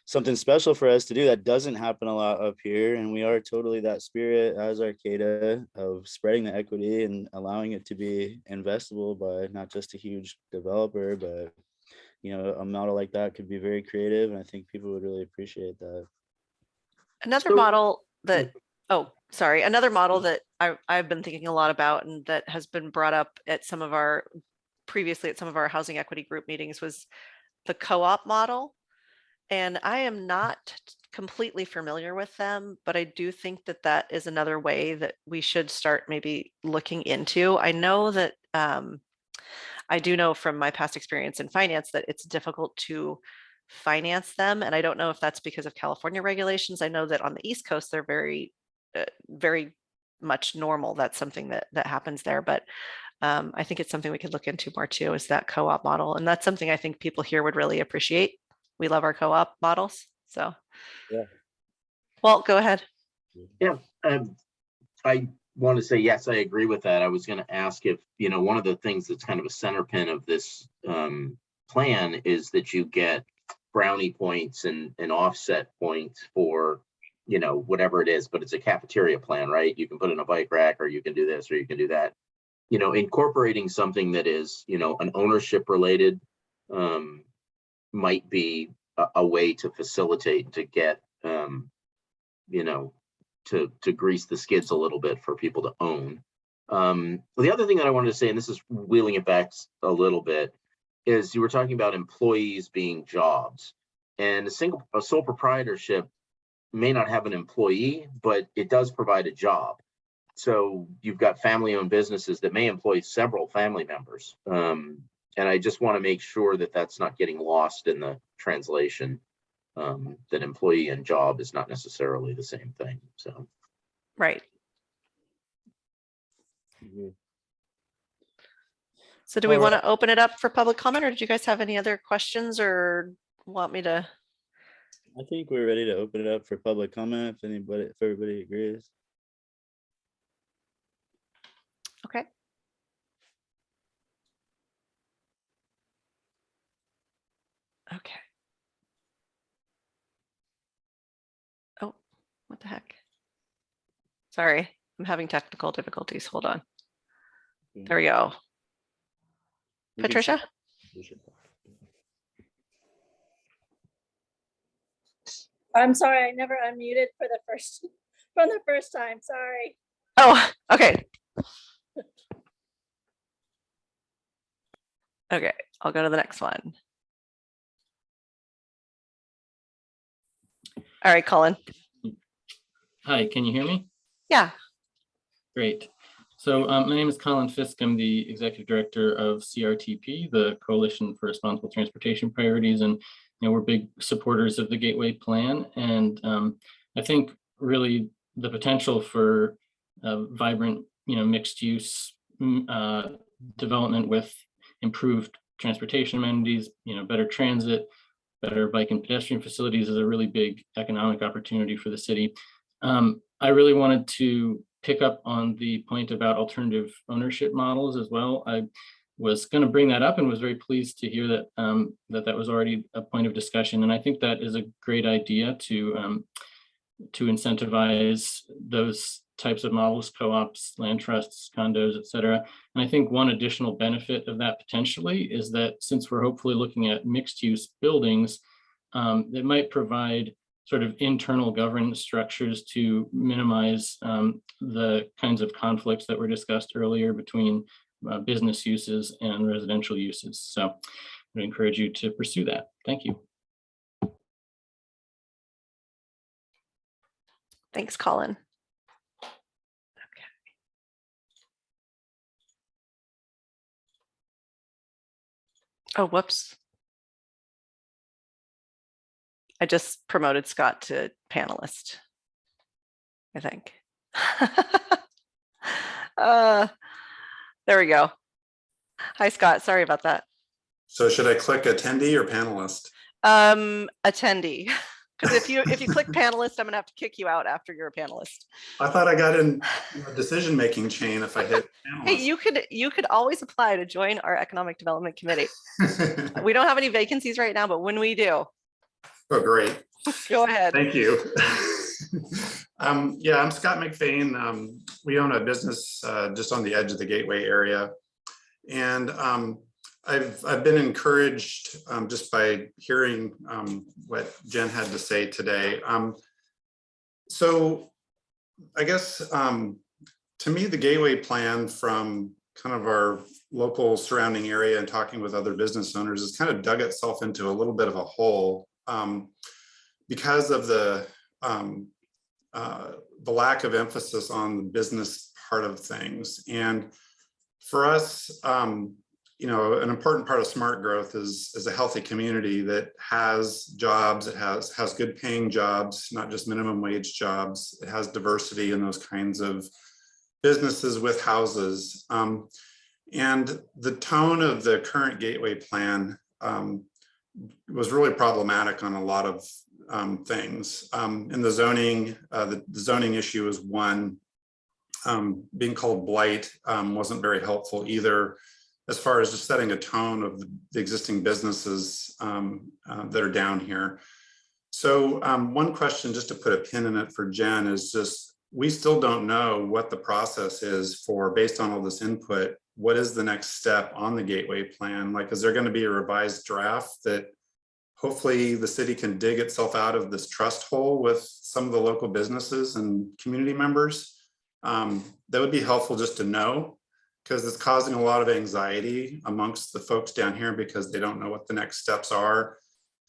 something special for us to do that doesn't happen a lot up here. And we are totally that spirit as Arcata of spreading the equity and allowing it to be investable by not just a huge developer, but a model like that could be very creative. And I think people would really appreciate that. Another So- model that, another model that I've been thinking a lot about and that has been brought up at previously at some of our housing equity group meetings was the co-op model. And I am not completely familiar with them, but I do think that that is another way that we should start maybe looking into. I know that I do know from my past experience in finance that it's difficult to finance them. And I don't know if that's because of California regulations. I know that on the East Coast, they're very much normal. That's something that happens there. But I think it's something we could look into more too, is that co-op model. And that's something I think people here would really appreciate. We love our co-op models. So, Yeah. Walt, go ahead. Yeah, I want to say, yes, I agree with that. I was going to ask if, one of the things that's kind of a center pin of this plan is that you get brownie points and offset points for, whatever it is, but it's a cafeteria plan, right? You can put in a bike rack, or you can do this, or you can do that. Incorporating something that is, an ownership related might be a way to facilitate, to get, to grease the skids a little bit for people to own. The other thing that I wanted to say, and this is wheeling it back a little bit, is you were talking about employees being jobs, and a sole proprietorship may not have an employee, but it does provide a job. So you've got family-owned businesses that may employ several family members. And I just want to make sure that that's not getting lost in the translation, that employee and job is not necessarily the same thing. So, Right. So do we want to open it up for public comment, or did you guys have any other questions or want me to? I think we're ready to open it up for public comment if everybody agrees. Okay. Okay. Oh, what the heck? Sorry, I'm having technical difficulties. Hold on. There we go. Patricia? I'm sorry, I never unmuted from the first time, sorry. Oh, okay. Okay, I'll go to the next one. All right, Colin. Hi, can you hear me? Yeah. Great. So my name is Colin Fisk. I'm the Executive Director of CRTP, the Coalition for Responsible Transportation Priorities. And we're big supporters of the Gateway Plan. And I think really the potential for vibrant, mixed use development with improved transportation amenities, better transit, better bike and pedestrian facilities is a really big economic opportunity for the city. I really wanted to pick up on the point about alternative ownership models as well. I was going to bring that up and was very pleased to hear that that was already a point of discussion. And I think that is a great idea to incentivize those types of models, co-ops, land trusts, condos, et cetera. And I think one additional benefit of that potentially is that since we're hopefully looking at mixed use buildings, it might provide sort of internal governance structures to minimize the kinds of conflicts that were discussed earlier between business uses and residential uses. So I would encourage you to pursue that. Thank you. Thanks, Colin. Okay. Oh, whoops. I just promoted Scott to panelist, I think. There we go. Hi, Scott. Sorry about that. So should I click attendee or panelist? Attendee. Because if you click panelist, I'm gonna have to kick you out after you're a panelist. I thought I got in a decision-making chain if I hit panelist. Hey, you could always apply to join our economic development committee. We don't have any vacancies right now, but when we do. Oh, great. Go ahead. Thank you. Yeah, I'm Scott McFain. We own a business just on the edge of the Gateway area. And I've been encouraged just by hearing what Jen had to say today. So I guess to me, the Gateway Plan from kind of our local surrounding area and talking with other business owners has kind of dug itself into a little bit of a hole because of the lack of emphasis on the business part of things. And for us, you know, an important part of smart growth is a healthy community that has jobs, it has good paying jobs, not just minimum wage jobs. It has diversity in those kinds of businesses with houses. And the tone of the current gateway plan was really problematic on a lot of things. In the zoning, the zoning issue is one. Being called blight wasn't very helpful either, as far as just setting a tone of the existing businesses that are down here. So one question, just to put a pin in it for Jen, is just, we still don't know what the process is for, based on all this input, what is the next step on the gateway plan? Like, is there going to be a revised draft that hopefully the city can dig itself out of this trust hole with some of the local businesses and community members? That would be helpful just to know, because it's causing a lot of anxiety amongst the folks down here because they don't know what the next steps are.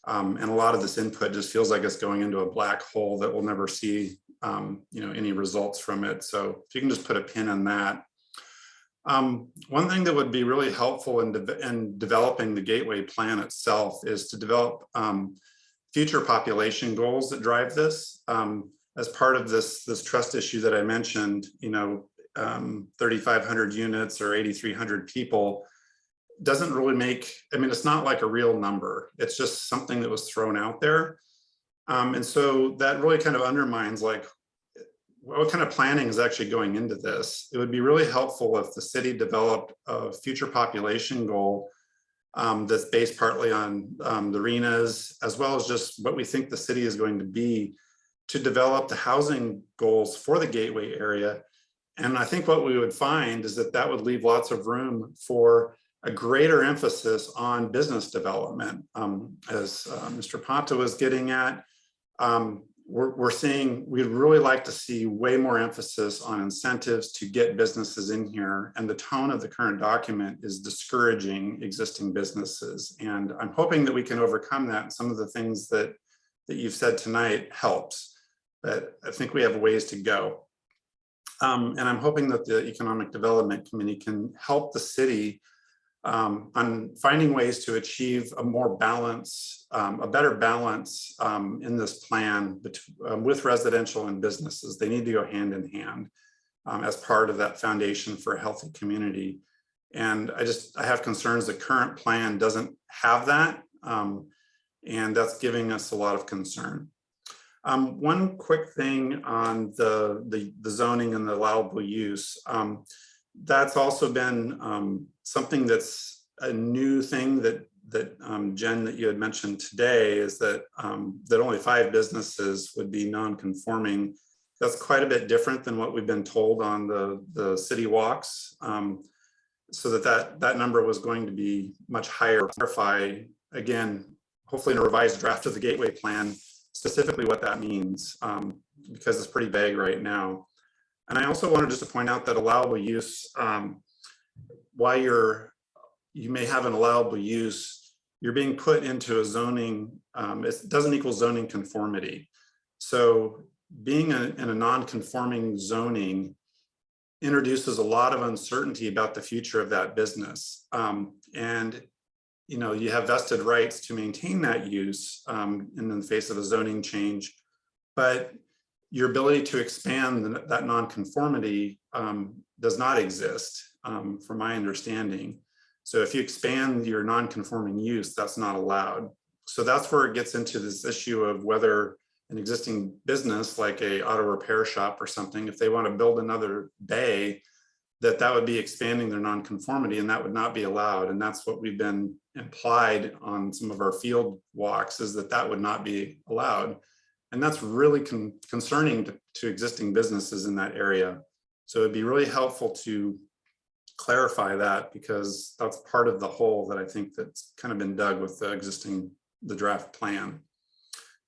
And a lot of this input just feels like it's going into a black hole that we'll never see you know, any results from it. So if you can just put a pin in that. One thing that would be really helpful in developing the gateway plan itself is to develop future population goals that drive this. As part of this trust issue that I mentioned, you know, 3,500 units or 8,300 people doesn't really make, I mean, it's not like a real number. It's just something that was thrown out there. And so that really kind of undermines like what kind of planning is actually going into this. It would be really helpful if the city developed a future population goal that's based partly on the RENAs, as well as just what we think the city is going to be, to develop the housing goals for the gateway area. And I think what we would find is that that would leave lots of room for a greater emphasis on business development. As Mr. Panta was getting at, we're seeing, we'd really like to see way more emphasis on incentives to get businesses in here. And the tone of the current document is discouraging existing businesses. And I'm hoping that we can overcome that. Some of the things that you've said tonight helps, but I think we have a ways to go. And I'm hoping that the Economic Development Committee can help the city on finding ways to achieve a more balance, a better balance in this plan with residential and businesses. They need to go hand in hand as part of that foundation for a healthy community. And I have concerns the current plan doesn't have that. And that's giving us a lot of concern. One quick thing on the zoning and the allowable use. That's also been something that's a new thing that Jen, that you had mentioned today, is that that only 5 businesses would be non-conforming. That's quite a bit different than what we've been told on the city walks. So that number was going to be much higher. Clarify again, hopefully in a revised draft of the gateway plan, specifically what that means, because it's pretty vague right now. And I also wanted just to point out that allowable use, while you may have an allowable use, you're being put into a zoning, it doesn't equal zoning conformity. So being in a non-conforming zoning introduces a lot of uncertainty about the future of that business. And you know, you have vested rights to maintain that use in the face of a zoning change, but your ability to expand that non-conformity does not exist, from my understanding. So if you expand your non-conforming use, that's not allowed. So that's where it gets into this issue of whether an existing business like a auto repair shop or something, if they want to build another bay, that would be expanding their non-conformity, and that would not be allowed. And that's what we've been implied on some of our field walks, is that would not be allowed. And that's really concerning to existing businesses in that area. So it'd be really helpful to clarify that, because that's part of the hole that I think that's kind of been dug with the draft plan.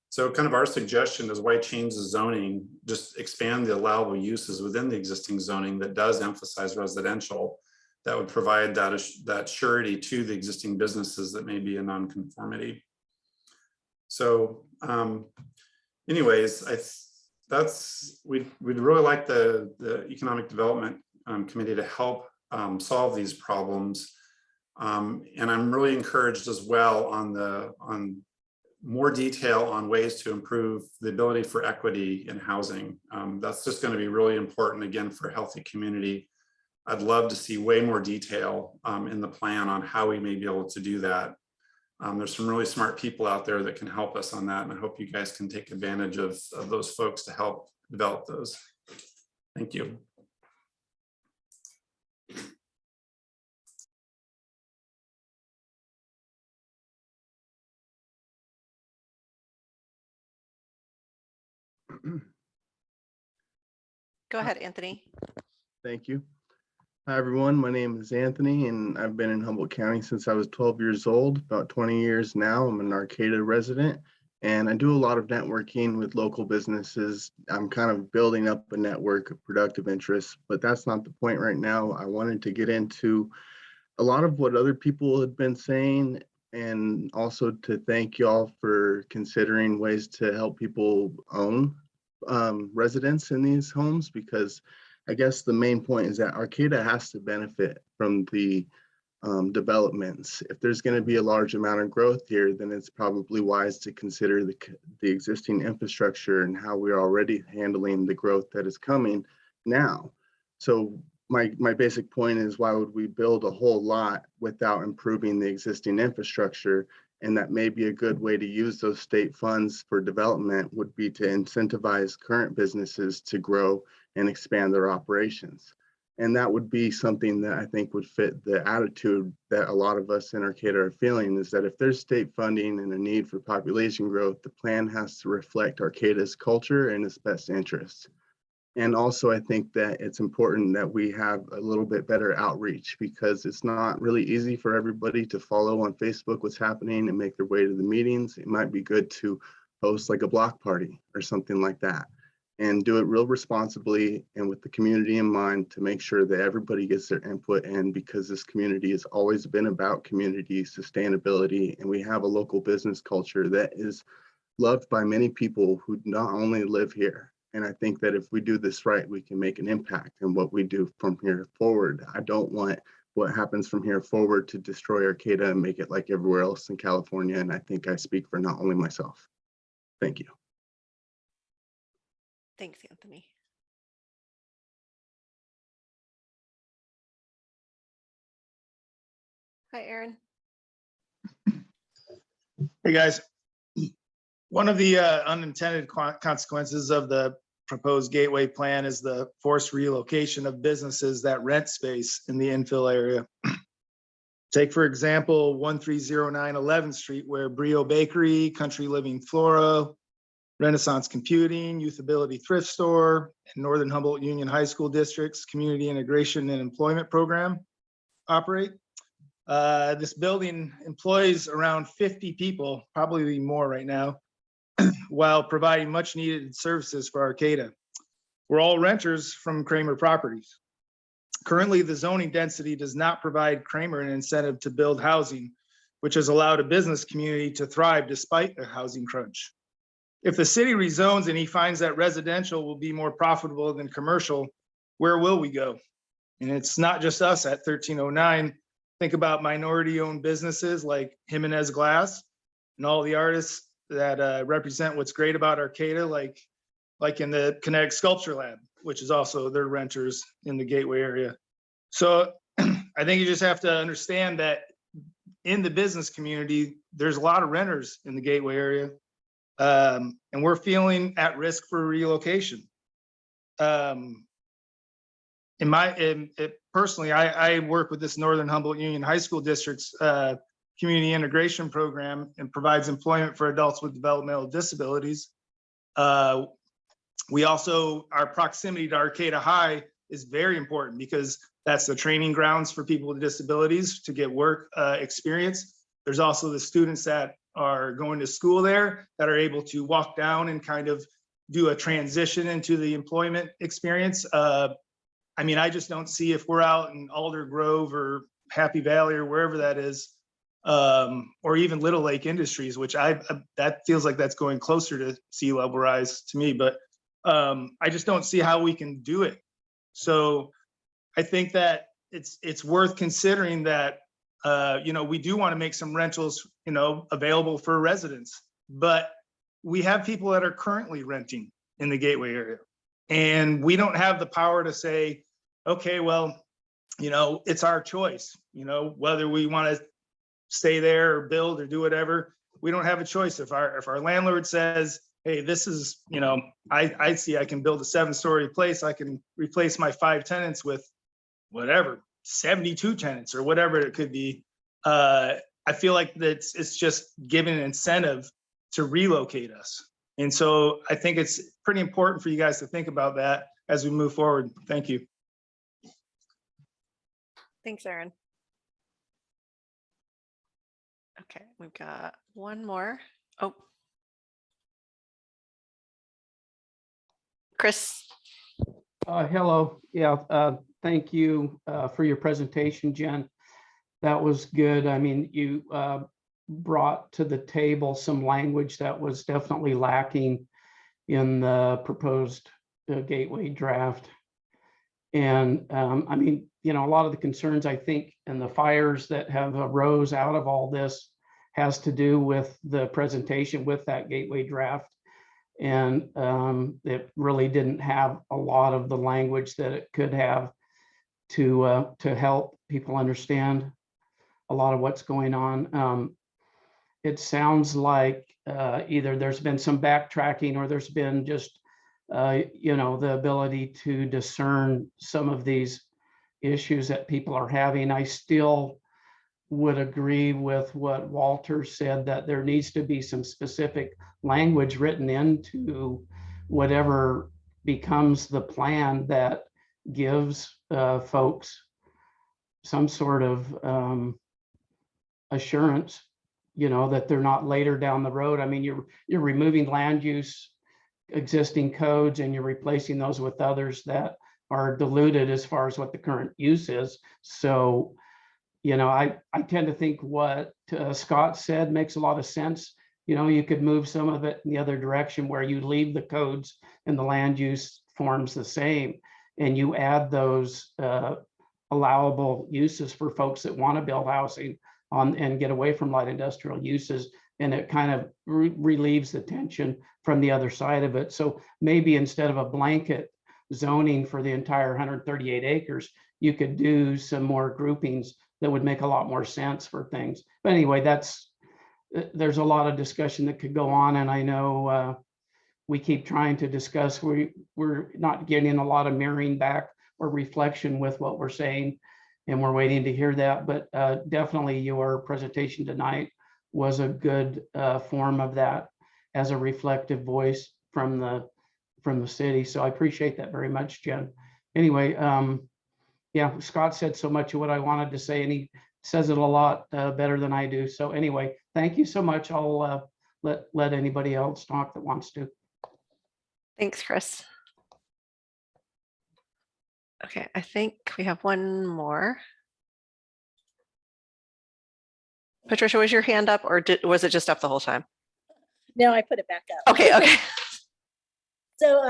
So kind of our suggestion is, why change the zoning, just expand the allowable uses within the existing zoning that does emphasize residential, that would provide that surety to the existing businesses that may be a nonconformity. So anyways, we'd really like the Economic Development Committee to help solve these problems. And I'm really encouraged as well on more detail on ways to improve the ability for equity in housing. That's just going to be really important, again, for a healthy community. I'd love to see way more detail in the plan on how we may be able to do that. There's some really smart people out there that can help us on that, and I hope you guys can take advantage of those folks to help develop those. Thank you. Go ahead, Anthony. Thank you. Hi, everyone. My name is Anthony, and I've been in Humboldt County since I was 12 years old, about 20 years now. I'm an Arcata resident, and I do a lot of networking with local businesses. I'm kind of building up a network of productive interests, but that's not the point right now. I wanted to get into a lot of what other people had been saying, and also to thank y'all for considering ways to help people own residents in these homes, because I guess the main point is that Arcata has to benefit from the developments. If there's going to be a large amount of growth here, then it's probably wise to consider the existing infrastructure and how we're already handling the growth that is coming now. So my basic point is, why would we build a whole lot without improving the existing infrastructure? And that may be a good way to use those state funds for development would be to incentivize current businesses to grow and expand their operations. And that would be something that I think would fit the attitude that a lot of us in Arcata are feeling, is that if there's state funding and a need for population growth, the plan has to reflect Arcata's culture and its best interests. And also, I think that it's important that we have a little bit better outreach, because it's not really easy for everybody to follow on Facebook what's happening and make their way to the meetings. It might be good to host like a block party or something like that, and do it real responsibly and with the community in mind, to make sure that everybody gets their input in, because this community has always been about community sustainability, and we have a local business culture that is loved by many people who not only live here. And I think that if we do this right, we can make an impact in what we do from here forward. I don't want what happens from here forward to destroy Arcata and make it like everywhere else in California. And I think I speak for not only myself. Thank you. Thanks, Anthony. Hi, Aaron. Hey, guys. One of the unintended consequences of the proposed gateway plan is the forced relocation of businesses that rent space in the infill area. Take, for example, 1309 11th Street, where Brio Bakery, Country Living Flora, Renaissance Computing, Youthability Thrift Store, and Northern Humboldt Union High School District's Community Integration and Employment Program operate. This building employs around 50 people, probably more right now, while providing much needed services for Arcata. We're all renters from Kramer Properties. Currently, the zoning density does not provide Kramer an incentive to build housing, which has allowed a business community to thrive despite a housing crunch. If the city rezones and he finds that residential will be more profitable than commercial, where will we go? And it's not just us at 1309. Think about minority-owned businesses like Jimenez Glass and all the artists that represent what's great about Arcata, like in the Kinetic Sculpture Lab, which is also their renters in the Gateway area. So I think you just have to understand that in the business community, there's a lot of renters in the Gateway area, and we're feeling at risk for relocation. Personally, I work with this Northern Humboldt Union High School District's community integration program, and provides employment for adults with developmental disabilities. We also, our proximity to Arcata High is very important, because that's the training grounds for people with disabilities to get work experience. There's also the students that are going to school there that are able to walk down and kind of do a transition into the employment experience. I I mean, I just don't see if we're out in Alder Grove or Happy Valley or wherever that is, or even Little Lake Industries, which that feels like that's going closer to sea level rise to me, but I just don't see how we can do it. So I think that it's worth considering that, you know, we do want to make some rentals, you know, available for residents, but we have people that are currently renting in the Gateway area. And we don't have the power to say, okay, well, you know, it's our choice, you know, whether we want to stay there or build or do whatever. We don't have a choice. If our landlord says, hey, this is, you know, I see I can build a 7-story place, I can replace my 5 tenants with whatever, 72 tenants or whatever it could be. I feel like it's just giving an incentive to relocate us. And so I think it's pretty important for you guys to think about that as we move forward. Thank you. Thanks, Aaron. Okay, we've got one more. Oh, Chris. Hello. Yeah, thank you for your presentation, Jen. That was good. I mean, you brought to the table some language that was definitely lacking in the proposed Gateway draft. And I mean, you know, a lot of the concerns, I think, and the fires that have arose out of all this has to do with the presentation with that Gateway draft. And it really didn't have a lot of the language that it could have to help people understand a lot of what's going on. It sounds like either there's been some backtracking or there's been just, you know, the ability to discern some of these issues that people are having. I still would agree with what Walter said, that there needs to be some specific language written into whatever becomes the plan that gives folks some sort of assurance, you know, that they're not later down the road. I mean, you're removing land use existing codes and you're replacing those with others that are diluted as far as what the current use is. So, you know, I tend to think what Scott said makes a lot of sense. You know, you could move some of it in the other direction where you leave the codes and the land use forms the same, and you add those allowable uses for folks that want to build housing on and get away from light industrial uses. And it kind of relieves the tension from the other side of it. So maybe instead of a blanket zoning for the entire 138 acres, you could do some more groupings that would make a lot more sense for things. But anyway, there's a lot of discussion that could go on. And I know we keep trying to discuss, we're not getting a lot of mirroring back or reflection with what we're saying. And we're waiting to hear that. But definitely your presentation tonight was a good form of that as a reflective voice from the city. So I appreciate that very much, Jen. Anyway, yeah, Scott said so much of what I wanted to say, and he says it a lot better than I do. So anyway, thank you so much. I'll let anybody else talk that wants to. Thanks, Chris. Okay, I think we have one more. Patricia, was your hand up or was it just up the whole time? No, I put it back up. Okay, okay. So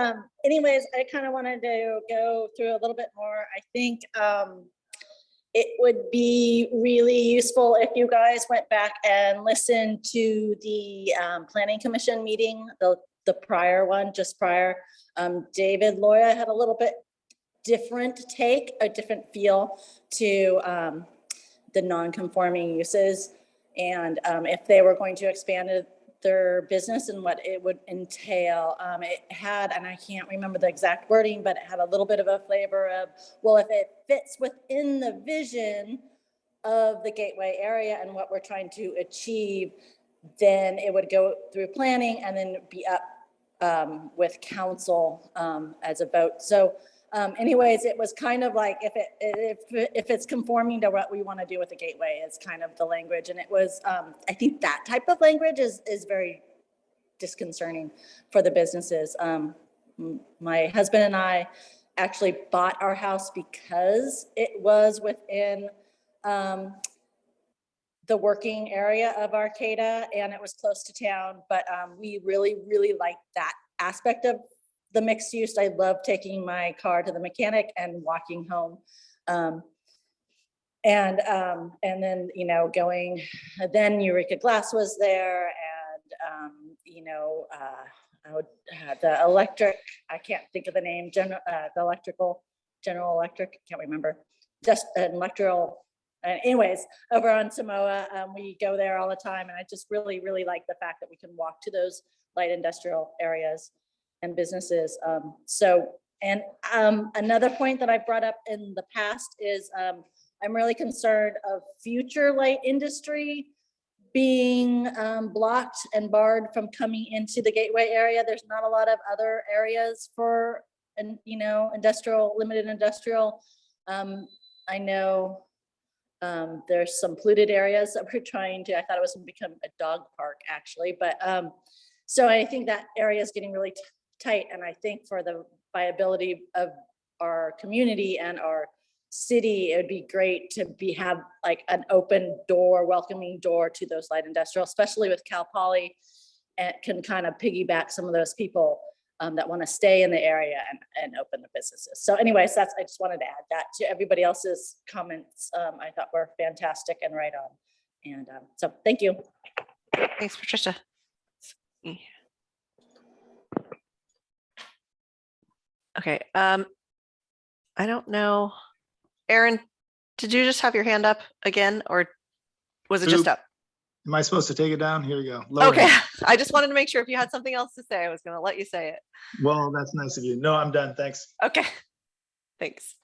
anyways, I kind of wanted to go through a little bit more. I think it would be really useful if you guys went back and listened to the Planning Commission meeting, the prior one, just prior. David Loya had a little bit different take, a different feel to the non-conforming uses. And if they were going to expand their business and what it would entail. It had, and I can't remember the exact wording, but it had a little bit of a flavor of, well, if it fits within the vision of the Gateway area and what we're trying to achieve, then it would go through planning and then be up with council as a vote. So anyways, it was kind of like if it's conforming to what we want to do with the Gateway is kind of the language. And it was, I think that type of language is very disconcerting for the businesses. My husband and I actually bought our house because it was within the working area of Arcata and it was close to town, but we really, really liked that aspect of the mixed use. I love taking my car to the mechanic and walking home. And then, you know, going, then Eureka Glass was there and, you know, the electric, I can't think of the name, General Electric, can't remember, just an electrical. Anyways, over on Samoa, we go there all the time. And I just really, really like the fact that we can walk to those light industrial areas and businesses. Another point that I brought up in the past is I'm really concerned of future light industry being blocked and barred from coming into the Gateway area. There's not a lot of other areas for, you know, industrial, limited industrial. I know there's some polluted areas that we're trying to, I thought it was going to become a dog park actually, but so I think that area is getting really tight. And I think for the viability of our community and our city, it would be great to have like an open door, welcoming door to those light industrial, especially with Cal Poly, and can kind of piggyback some of those people that want to stay in the area and open the businesses. So anyways, I just wanted to add that to everybody else's comments. I thought were fantastic and right on. And so thank you. Thanks, Patricia. Okay, I don't know. Aaron, did you just have your hand up again, or was it just up? Am I supposed to take it down? Here we go. Lower Okay, hand. I just wanted to make sure if you had something else to say, I was going to let you say it. Well, that's nice of you. No, I'm done. Thanks. Okay, thanks.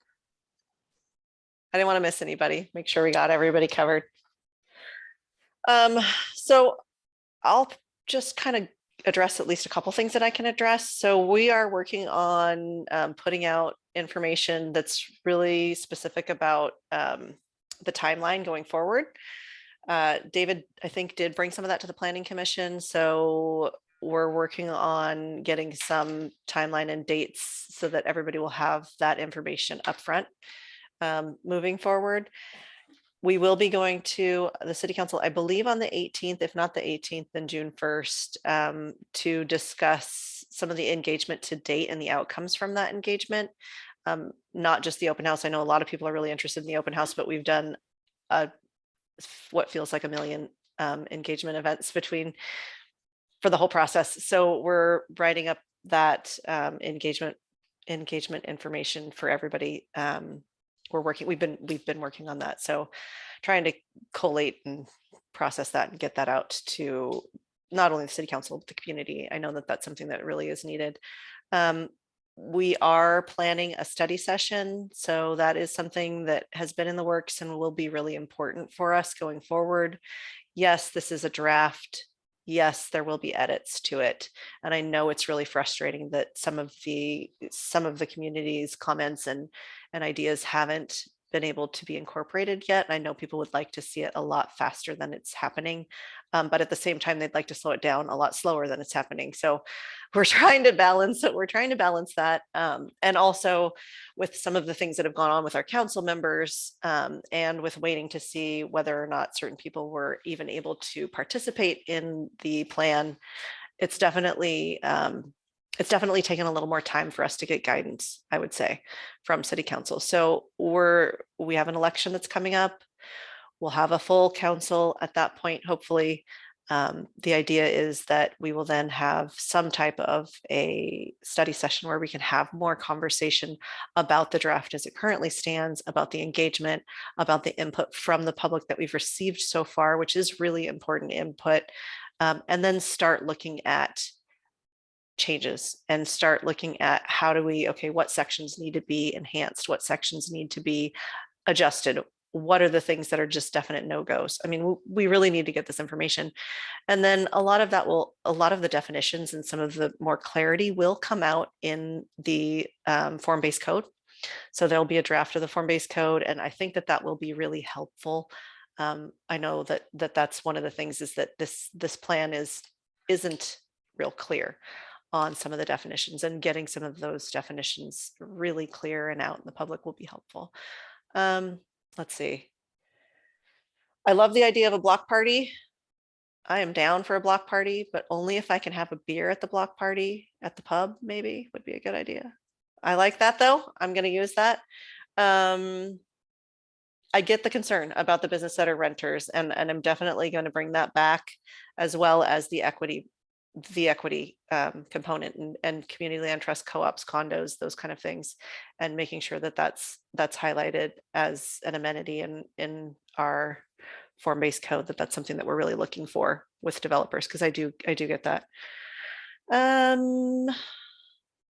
I didn't want to miss anybody. Make sure we got everybody covered. So I'll just kind of address at least a couple things that I can address. So we are working on putting out information that's really specific about the timeline going forward. David, I think, did bring some of that to the Planning Commission. So we're working on getting some timeline and dates so that everybody will have that information up front moving forward. We will be going to the City Council, I believe on the 18th, if not the 18th, then June 1st, to discuss some of the engagement to date and the outcomes from that engagement. Not just the open house. I know a lot of people are really interested in the open house, but we've done what feels like 1 million engagement events for the whole process. So we're writing up that engagement information for everybody. We've been working on that. So trying to collate and process that and get that out to not only the City Council, but the community. I know that that's something that really is needed. We are planning a study session. So that is something that has been in the works and will be really important for us going forward. Yes, this is a draft. Yes, there will be edits to it. And I know it's really frustrating that some of the community's comments and ideas haven't been able to be incorporated yet. I know people would like to see it a lot faster than it's happening. But at the same time, they'd like to slow it down a lot slower than it's happening. So we're trying to balance it. We're trying to balance that. And also with some of the things that have gone on with our council members and with waiting to see whether or not certain people were even able to participate in the plan, it's definitely taken a little more time for us to get guidance, I would say, from City Council. So we have an election that's coming up. We'll have a full council at that point, hopefully. The idea is that we will then have some type of a study session where we can have more conversation about the draft as it currently stands, about the engagement, about the input from the public that we've received so far, which is really important input, and then start looking at changes and start looking at what sections need to be enhanced, what sections need to be adjusted, what are the things that are just definite no-goes. I mean, we really need to get this information. And then a lot of the definitions and some of the more clarity will come out in the form-based code. So there'll be a draft of the form-based code. And I think that will be really helpful. I know that's one of the things is that this plan isn't real clear on some of the definitions, and getting some of those definitions really clear and out in the public will be helpful. Let's see. I love the idea of a block party. I am down for a block party, but only if I can have a beer at the block party at the pub, maybe would be a good idea. I like that though. I'm going to use that. I get the concern about the business that are renters, and I'm definitely going to bring that back, as well as the equity component, and community land trust, co-ops, condos, those kind of things, and making sure that that's highlighted as an amenity in our form-based code, that's something that we're really looking for with developers, because I do get that.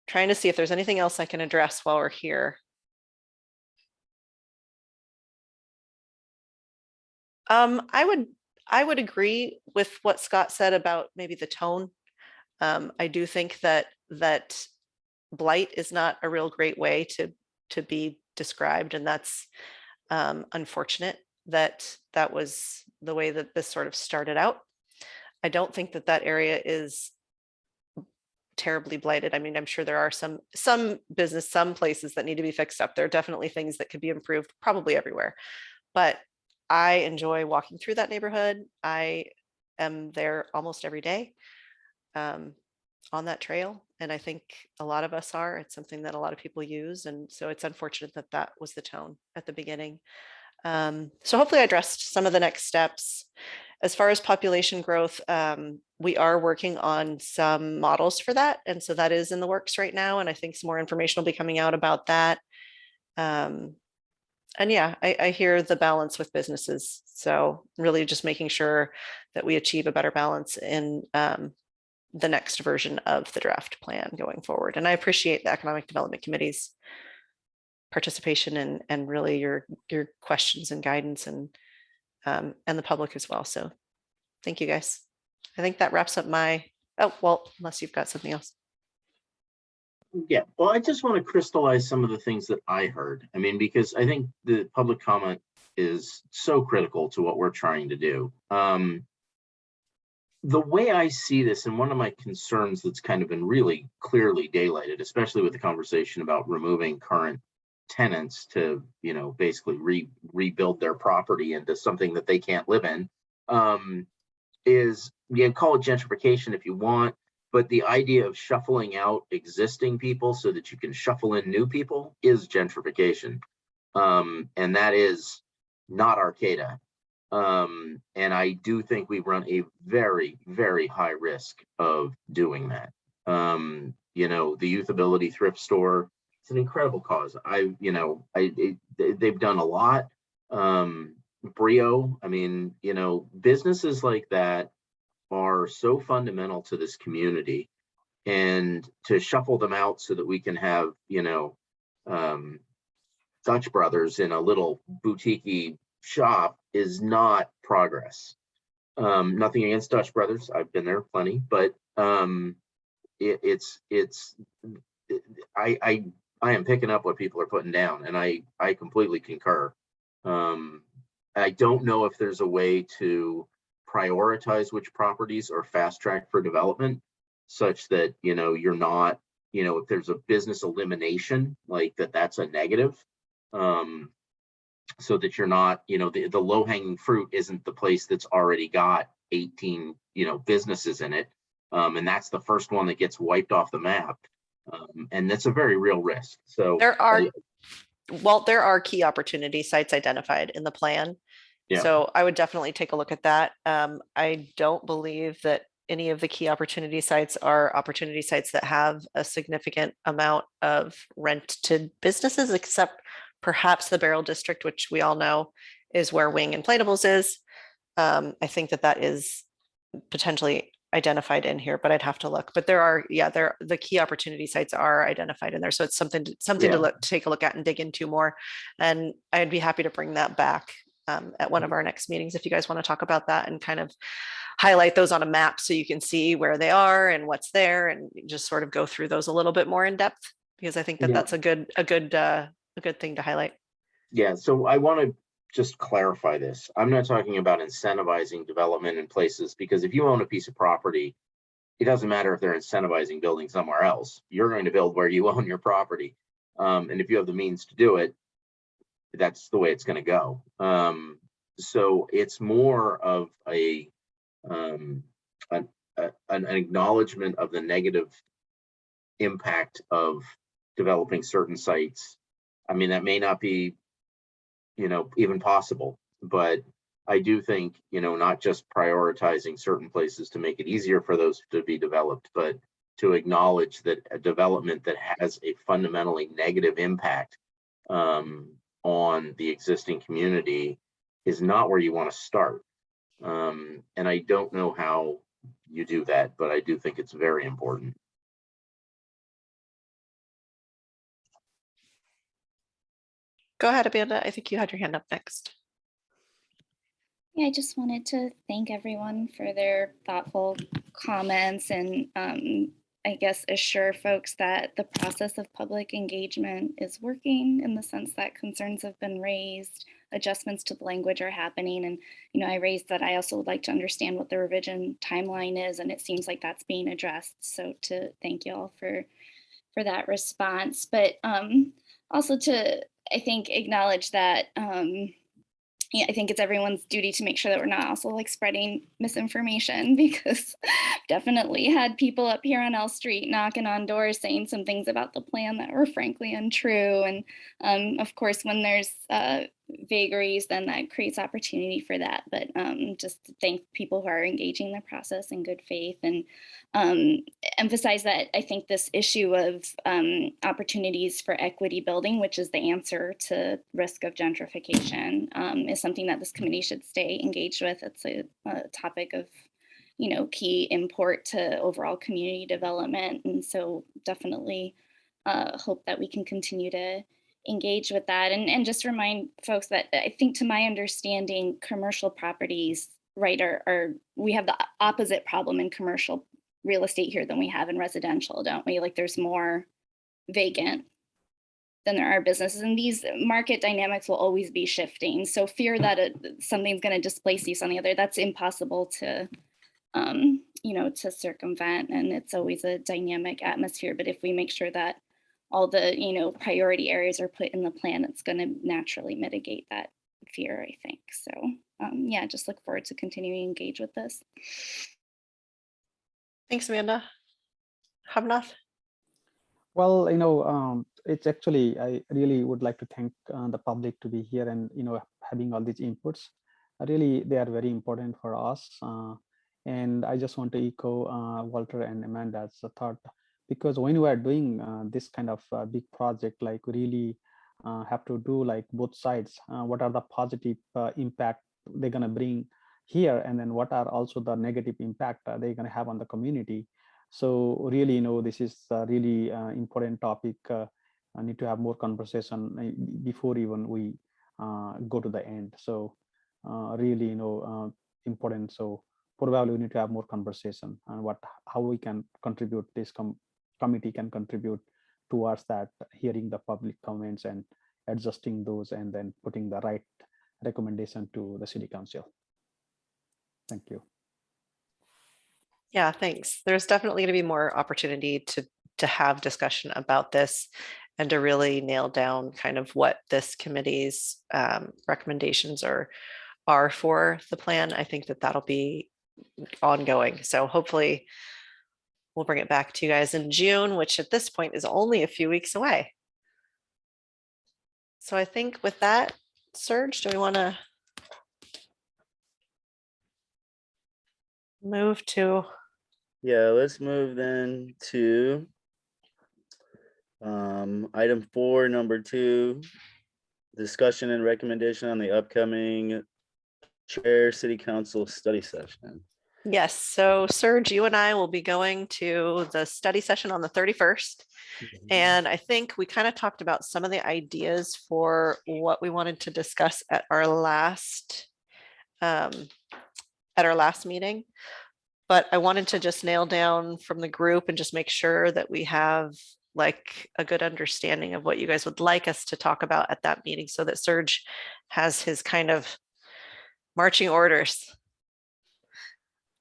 Trying to see if there's anything else I can address while we're here. I would agree with what Scott said about maybe the tone. I do think that blight is not a real great way to be described, and that's unfortunate that was the way that this sort of started out. I don't think that area is terribly blighted. I mean, I'm sure there are some business, some places that need to be fixed up. There are definitely things that could be improved, probably everywhere. But I enjoy walking through that neighborhood. I am there almost every day on that trail, and I think a lot of us are. It's something that a lot of people use, and so it's unfortunate that was the tone at the beginning. So hopefully I addressed some of the next steps. As far as population growth, we are working on some models for that. And so that is in the works right now. And I think some more information will be coming out about that. And yeah, I hear the balance with businesses. So really just making sure that we achieve a better balance in the next version of the draft plan going forward. And I appreciate the Economic Development Committee's participation and really your questions and guidance, and the public as well. So thank you guys. I think that wraps up oh, well, unless you've got something else. Yeah, well, I just want to crystallize some of the things that I heard. I mean, because I think the public comment is so critical to what we're trying to do. The way I see this, and one of my concerns that's kind of been really clearly daylighted, especially with the conversation about removing current tenants to, basically rebuild their property into something that they can't live in, is, you can call it gentrification if you want, but the idea of shuffling out existing people so that you can shuffle in new people is gentrification. And that is not Arcata. And I do think we run a very, very high risk of doing that. The Youthability Thrift Store, it's an incredible cause. They've done a lot. Brio, I mean, businesses like that are so fundamental to this community, and to shuffle them out so that we can have, Dutch Brothers in a little boutique shop is not progress. Nothing against Dutch Brothers, I've been there plenty, but I am picking up what people are putting down, and I completely concur. I don't know if there's a way to prioritize which properties are fast track for development, such that you're not, if there's a business elimination, like that's a negative, so that you're not, the low hanging fruit isn't the place that's already got 18 businesses in it, and that's the first one that gets wiped off the map. And that's a very real risk. So there are key opportunity sites identified in the plan. Yeah. So I would definitely take a look at that. I don't believe that any of the key opportunity sites are opportunity sites that have a significant amount of rent to businesses, except perhaps the Barrel District, which we all know is where Wing Inflatables is. I think that is potentially identified in here, but I'd have to look. But the key opportunity sites are identified in there. So it's something to take a look at and dig into more. And I'd be happy to bring that back at one of our next meetings if you guys want to talk about that and kind of highlight those on a map so you can see where they are and what's there, and just sort of go through those a little bit more in depth, because I think that's a good thing to highlight. Yeah, so I want to just clarify this. I'm not talking about incentivizing development in places, because if you own a piece of property, it doesn't matter if they're incentivizing building somewhere else. You're going to build where you own your property. And if you have the means to do it, that's the way it's going to go. So it's more of an acknowledgement of the negative impact of developing certain sites. I mean, that may not be, even possible, but I do think, not just prioritizing certain places to make it easier for those to be developed, but to acknowledge that a development that has a fundamentally negative impact on the existing community is not where you want to start. And I don't know how you do that, but I do think it's very important. Go ahead, Amanda. I think you had your hand up next. Yeah, I just wanted to thank everyone for their thoughtful comments and I guess assure folks that the process of public engagement is working in the sense that concerns have been raised, adjustments to the language are happening. And, I raised that I also would like to understand what the revision timeline is, and it seems like that's being addressed. So to thank you all for that response, but also to, I think, acknowledge that I think it's everyone's duty to make sure that we're not also like spreading misinformation, because definitely had people up here on L Street knocking on doors saying some things about the plan that were frankly untrue. And of course, when there's vagaries, then that creates opportunity for that. But just to thank people who are engaging the process in good faith, and emphasize that I think this issue of opportunities for equity building, which is the answer to risk of gentrification, is something that this committee should stay engaged with. It's a topic of key import to overall community development, and so definitely hope that we can continue to engage with that, and just remind folks that I think, to my understanding, commercial properties, right, are we have the opposite problem in commercial real estate here than we have in residential, don't we? Like there's more vacant than there are businesses, and these market dynamics will always be shifting. So fear that something's going to displace you on the other, that's impossible to to circumvent, and it's always a dynamic atmosphere. But if we make sure that all the priority areas are put in the plan, it's going to naturally mitigate that fear, I think. So yeah, just look forward to continuing to engage with this. Thanks, Amanda. Havnath? Well, it's actually, I really would like to thank the public to be here and, having all these inputs. Really, they are very important for us. And I just want to echo Walter and Amanda's thought, because when we are doing this kind of big project, like we really have to do like both sides. What are the positive impact they're going to bring here, and then what are also the negative impact they're going to have on the community. So really, this is a really important topic. I need to have more conversation before even we go to the end. So really, important. So probably we need to have more conversation on how we can contribute. This committee can contribute towards that, hearing the public comments and adjusting those, and then putting the right recommendation to the city council. Thank you. Yeah, thanks. There's definitely going to be more opportunity to have discussion about this and to really nail down kind of what this committee's recommendations are for the plan. I think that'll be ongoing. So hopefully we'll bring it back to you guys in June, which at this point is only a few weeks away. So I think with that, Serge, do we want to move to? Yeah, let's move then to item 4, number 2, discussion and recommendation on the upcoming chair city council study session. Yes, so Serge, you and I will be going to the study session on the 31st. And I think we kind of talked about some of the ideas for what we wanted to discuss at our last meeting. But I wanted to just nail down from the group and just make sure that we have like a good understanding of what you guys would like us to talk about at that meeting, so that Serge has his kind of marching orders.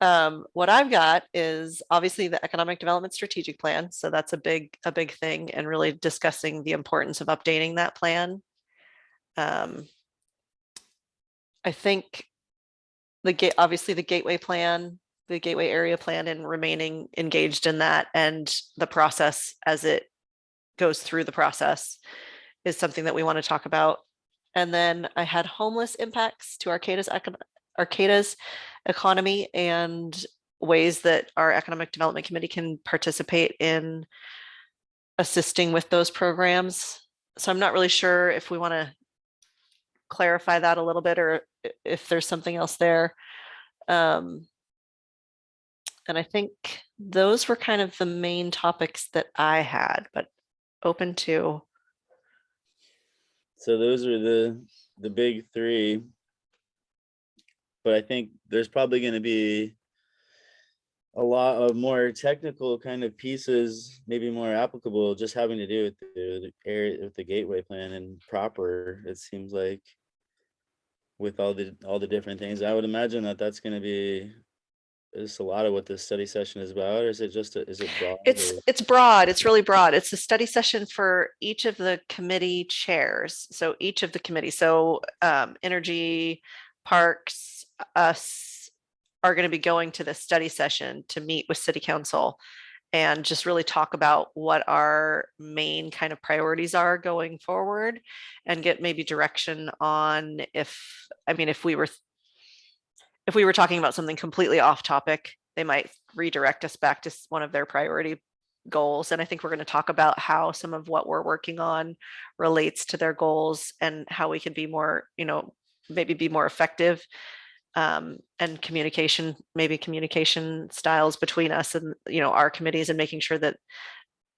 What I've got is obviously the economic development strategic plan. So that's a big thing, and really discussing the importance of updating that plan. I think obviously the gateway plan, the gateway area plan, and remaining engaged in that, and the process as it goes through the process is something that we want to talk about. And then I had homeless impacts to Arcata's economy and ways that our economic development committee can participate in assisting with those programs. So I'm not really sure if we want to clarify that a little bit, or if there's something else there. And I think those were kind of the main topics that I had, but open to. So those are the big three. But I think there's probably going to be a lot of more technical kind of pieces, maybe more applicable, just having to do with the area, with the gateway plan and proper. It seems like with all the different things, I would imagine that that's going to be just a lot of what this study session is about. Or is it just is it broad? It's broad. It's really broad. It's a study session for each of the committee chairs. So each of the committees. So energy, parks, us are going to be going to the study session to meet with city council and just really talk about what our main kind of priorities are going forward, and get maybe direction on if we were talking about something completely off topic, they might redirect us back to one of their priority goals. And I think we're going to talk about how some of what we're working on relates to their goals, and how we can be more, maybe be more effective, and communication styles between us and, our committees, and making sure that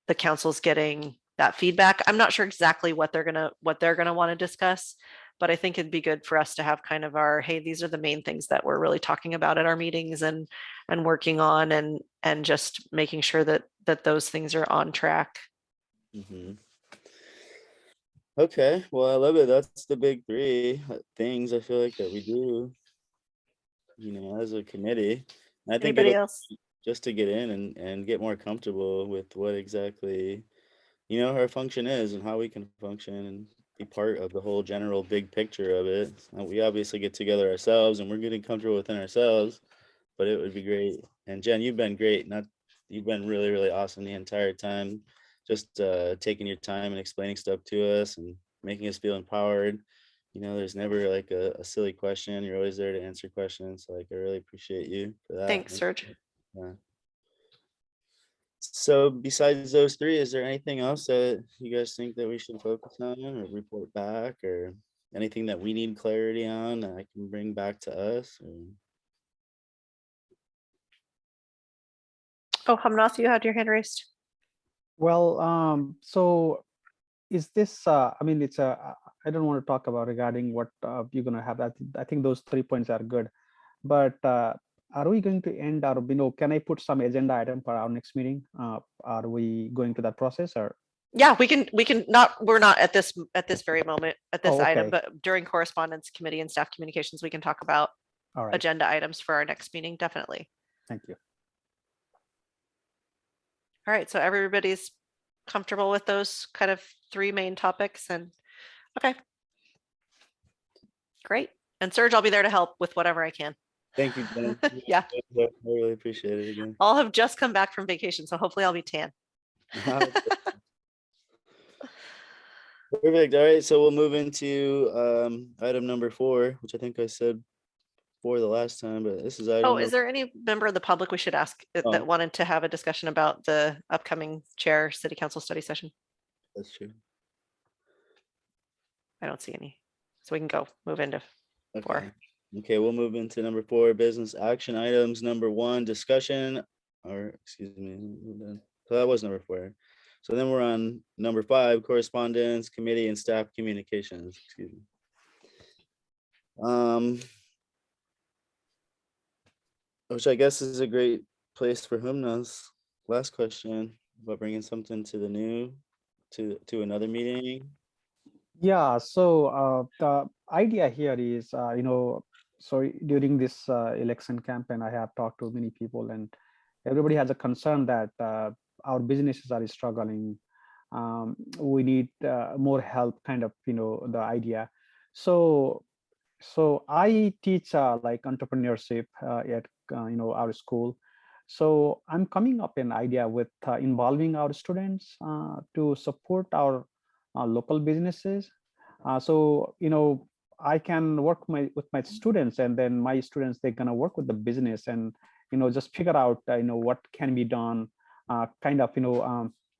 the council's getting that feedback. I'm not sure exactly what they're going to want to discuss, but I think it'd be good for us to have kind of our, hey, these are the main things that we're really talking about at our meetings and working on, and just making sure that those things are on track. Mm-hmm. Okay, well, I love it. That's the big three things I feel like that we do, as a committee. And I think Anybody else? just to get in and get more comfortable with what exactly, our function is and how we can function and be part of the whole general big picture of it. We obviously get together ourselves and we're getting comfortable within ourselves, but it would be great. And Jen, you've been great. You've been really, really awesome the entire time. Just taking your time and explaining stuff to us and making us feel empowered. There's never like a silly question. You're always there to answer questions. So, I really appreciate you for that. Thanks, Serge. Yeah. So besides those three, is there anything else that you guys think that we should focus on or report back, or anything that we need clarity on that I can bring back to us? Oh, Hamnath, you had your hand raised. Well, so is this, it's I don't want to talk about regarding what you're going to have. I think those 3 points are good, but are we going to end our, can I put some agenda item for our next meeting? Are we going to that process, or? Yeah, we can we're not at this very moment at this item, okay. but during correspondence committee and staff communications, we can talk about All right. agenda items for our next meeting. Definitely. Thank you. All right, so everybody's comfortable with those kind of three main topics, and okay. Great. And Serge, I'll be there to help with whatever I can. Thank you, Jen. Yeah. I really appreciate it again. I'll have just come back from vacation, so hopefully I'll be tan. Perfect. All right, so we'll move into item number 4, which I think I said 4 the last time, but this is item. Oh, is there any member of the public we should ask that wanted to have a discussion about the upcoming chair city council study session? That's true. I don't see any, so we can move into 4. Okay, we'll move into number 4, business action items. Number 1, discussion, or excuse me, so that was number 4. So then we're on number 5, correspondence, committee and staff communications, excuse me. Which I guess is a great place for Humna's last question about bringing something to the new, to another meeting. Yeah, so the idea here is, so during this election campaign, I have talked to many people, and everybody has a concern that our businesses are struggling. We need more help, kind of, the idea. So I teach like entrepreneurship at our school. So I'm coming up an idea with involving our students to support our local businesses. So I can work with my students, and then my students, they're gonna work with the business, and just figure out what can be done, kind of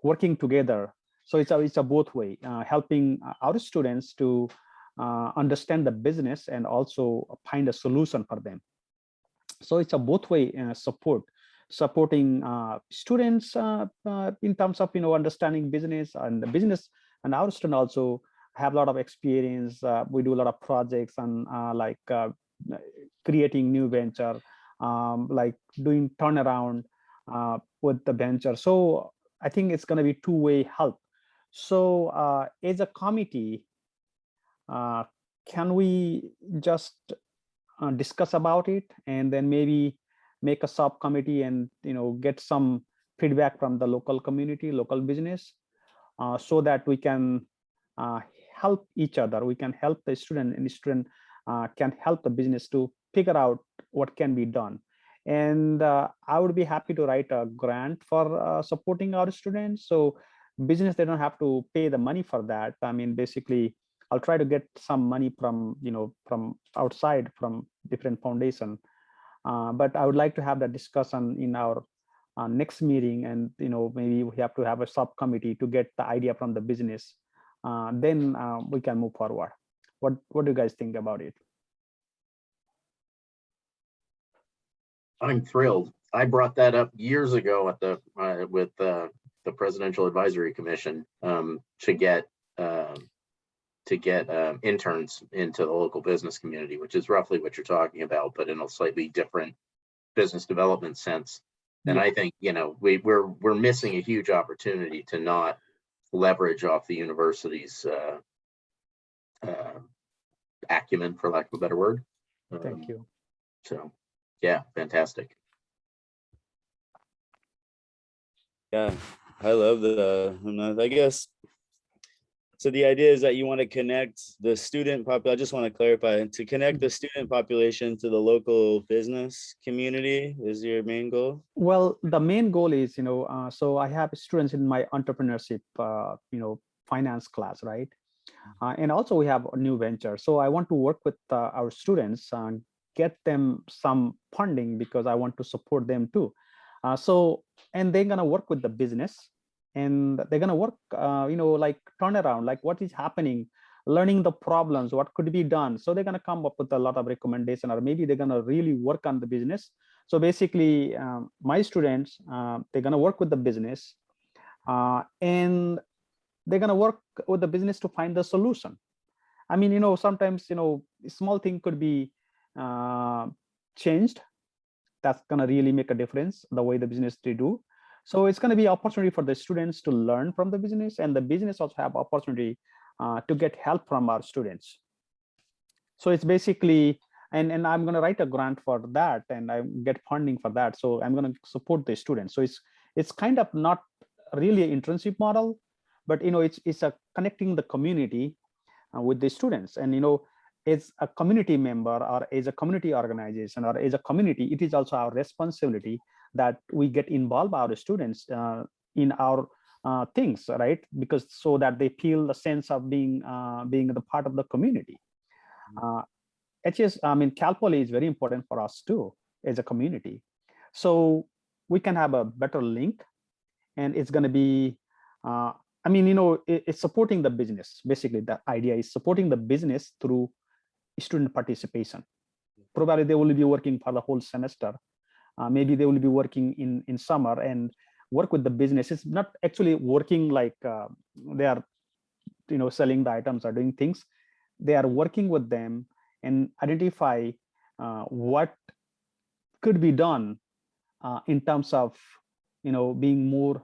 working together. So it's a both way, helping our students to understand the business and also find a solution for them. So it's a both way supporting students in terms of understanding business, and the business, and our students also have a lot of experience. We do a lot of projects and creating new venture, like doing turnaround with the venture. So I think it's going to be two-way help. So as a committee, can we just discuss about it, and then maybe make a subcommittee and get some feedback from the local community, local business, so that we can help each other. We can help the student, and the student can help the business to figure out what can be done. And I would be happy to write a grant for supporting our students. So business, they don't have to pay the money for that. I mean, basically, I'll try to get some money from from outside, from different foundation. But I would like to have that discussion in our next meeting, and maybe we have to have a subcommittee to get the idea from the business. Then we can move forward. What do you guys think about it? I'm thrilled. I brought that up years ago at the with the Presidential Advisory Commission to get interns into the local business community, which is roughly what you're talking about, but in a slightly different business development sense. And I think we're missing a huge opportunity to not leverage off the university's acumen, for lack of a better word. Thank you. So, yeah, fantastic. Yeah, I love I guess. So the idea is that you want to connect the student population. I just want to clarify, to connect the student population to the local business community is your main goal? Well, the main goal is, so I have students in my entrepreneurship, finance class, right? And also we have a new venture. So I want to work with our students and get them some funding, because I want to support them too. And they're gonna work with the business, and they're gonna work, like turnaround, like what is happening, learning the problems, what could be done. So they're gonna come up with a lot of recommendation, or maybe they're gonna really work on the business. So basically, my students, they're gonna work with the business, and they're gonna work with the business to find the solution. I mean, sometimes, small thing could be changed. That's gonna really make a difference, the way the business they do. So it's gonna be opportunity for the students to learn from the business, and the business also have opportunity to get help from our students. So it's basically, and I'm gonna write a grant for that, and I get funding for that. So I'm gonna support the students. So it's kind of not really an internship model, but it's a connecting the community with the students. And as a community member, or as a community organization, or as a community, it is also our responsibility that we get involved our students in our things, right? Because so that they feel the sense of being the part of the community. Cal Poly is very important for us too, as a community. So we can have a better link, and it's going to be it's supporting the business. Basically, the idea is supporting the business through student participation. Probably they will be working for the whole semester. Maybe they will be working in summer and work with the business. It's not actually working like they are selling the items or doing things. They are working with them and identify what could be done in terms of being more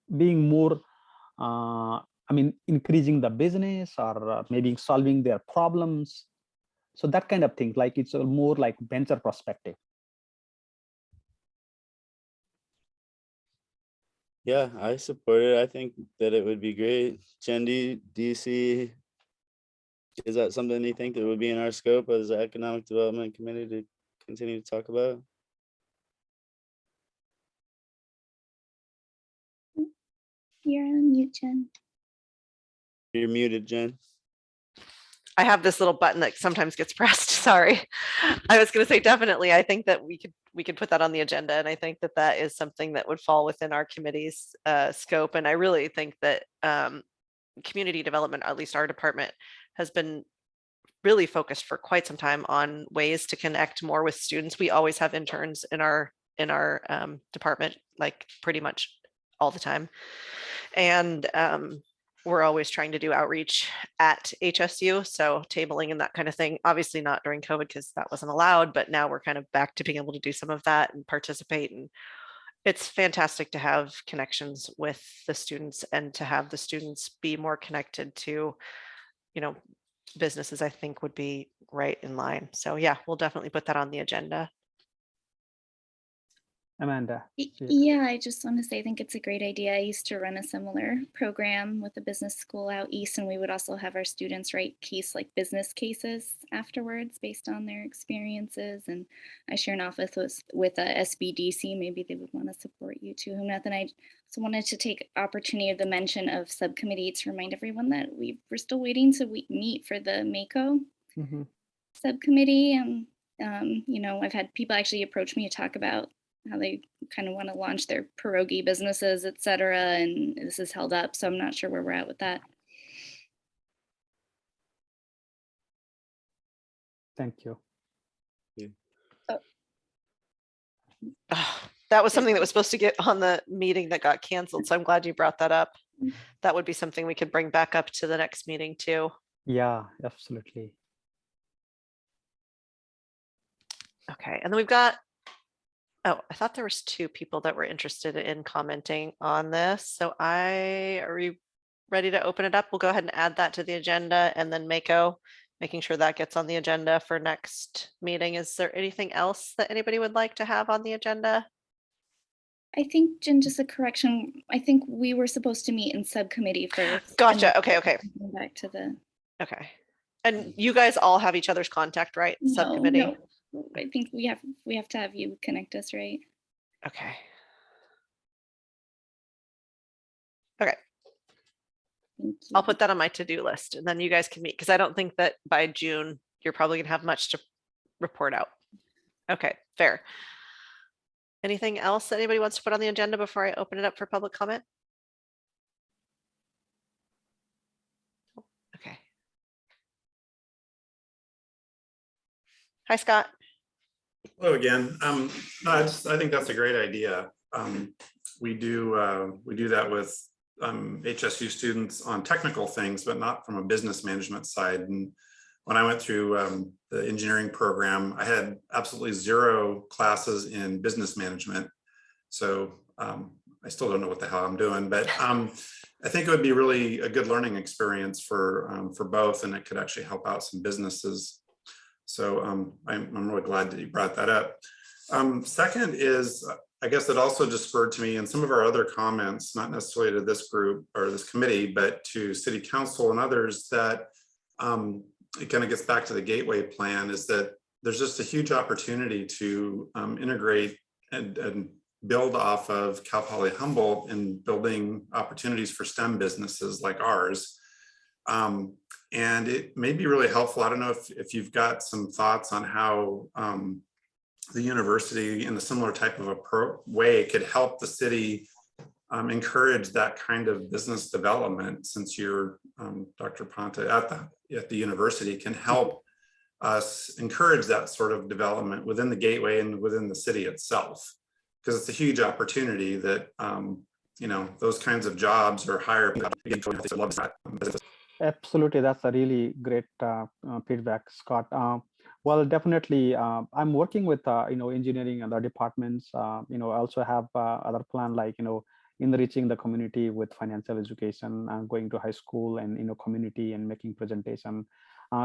being more I mean, increasing the business or maybe solving their problems. So that kind of thing, like it's a more like venture perspective. Yeah, I support it. I think that it would be great. Jen, do you see, is that something you think that would be in our scope as the Economic Development Committee to continue to talk about? You're on mute, Jen. You're muted, Jen. I have this little button that sometimes gets pressed. Sorry. I was going to say definitely. I think that we could put that on the agenda, and I think that that is something that would fall within our committee's scope. And I really think that community development, at least our department, has been really focused for quite some time on ways to connect more with students. We always have interns in our department, like pretty much all the time, and we're always trying to do outreach at HSU. So tabling and that kind of thing, obviously not during COVID because that wasn't allowed, but now we're kind of back to being able to do some of that and participate. And it's fantastic to have connections with the students and to have the students be more connected to, businesses, I think would be right in line. So yeah, we'll definitely put that on the agenda. Amanda. Yeah, I just want to say I think it's a great idea. I used to run a similar program with a business school out east, and we would also have our students write business cases afterwards based on their experiences. And I share an office with a SBDC. Maybe they would want to support you too, Humnath. And I also wanted to take opportunity of the mention of subcommittee to remind everyone that we're still waiting to meet for the MACO subcommittee. And I've had people actually approach me to talk about how they kind of want to launch their pierogi businesses, et cetera. And this is held up. So I'm not sure where we're at with that. Thank you. That was something that was supposed to get on the meeting that got canceled. So I'm glad you brought that up. That would be something we could bring back up to the next meeting too. Yeah, absolutely. Okay. And then we've got, I thought there was 2 people that were interested in commenting on this. So are we ready to open it up? We'll go ahead and add that to the agenda, and then making sure that gets on the agenda for next meeting. Is there anything else that anybody would like to have on the agenda? I think, Jen, just a correction. I think we were supposed to meet in subcommittee first. Gotcha. Okay. Back to the. Okay. And you guys all have each other's contact, right? Subcommittee. No. I think we have to have you connect us, right? Okay. Okay. I'll put that on my to-do list, and then you guys can meet, because I don't think that by June you're probably gonna have much to report out. Okay, fair. Anything else that anybody wants to put on the agenda before I open it up for public comment? Okay. Hi, Scott. Hello again. No, I think that's a great idea. We do that with HSU students on technical things, but not from a business management side. And when I went through the engineering program, I had absolutely 0 classes in business management. So I still don't know what the hell I'm doing, but I think it would be really a good learning experience for both, and it could actually help out some businesses. So I'm really glad that you brought that up. Second is, I guess it also just spurred to me in some of our other comments, not necessarily to this group or this committee, but to city council and others, that it kind of gets back to the gateway plan, is that there's just a huge opportunity to integrate and build off of Cal Poly Humboldt in building opportunities for STEM businesses like ours. And it may be really helpful. I don't know if you've got some thoughts on how the university in a similar type of a way could help the city encourage that kind of business development, since you're Dr. Ponte at the university can help us encourage that sort of development within the gateway and within the city itself, because it's a huge opportunity that those kinds of jobs are higher. Absolutely, that's a really great feedback, Scott. Well, definitely, I'm working with engineering and other departments. I also have other plan like enriching the community with financial education, going to high school and community and making presentation.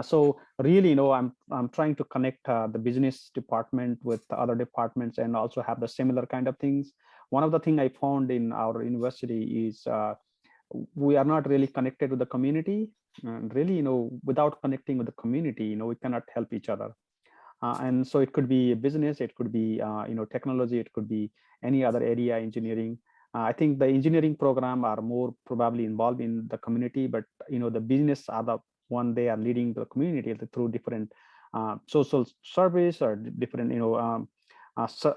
So really, I'm trying to connect the business department with the other departments and also have the similar kind of things. One of the things I found in our university is we are not really connected with the community. And really, without connecting with the community, we cannot help each other. And so it could be a business, it could be technology, it could be any other area, engineering. I think the engineering program are more probably involved in the community, but the business are the one they are leading the community through different social service or different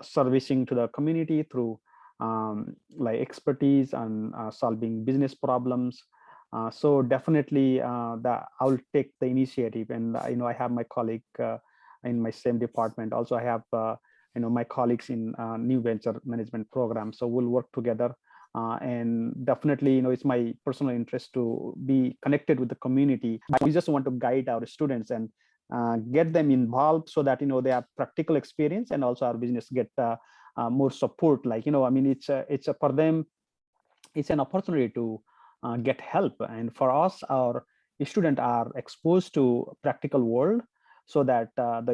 servicing to the community through like expertise on solving business problems. So definitely that I will take the initiative, and I have my colleague in my same department. Also, I have my colleagues in new venture management program. So we'll work together, and definitely it's my personal interest to be connected with the community. We just want to guide our students and get them involved so that they have practical experience, and also our business get more support. Like I mean, it's for them, it's an opportunity to get help, and for us, our students are exposed to practical world, so that the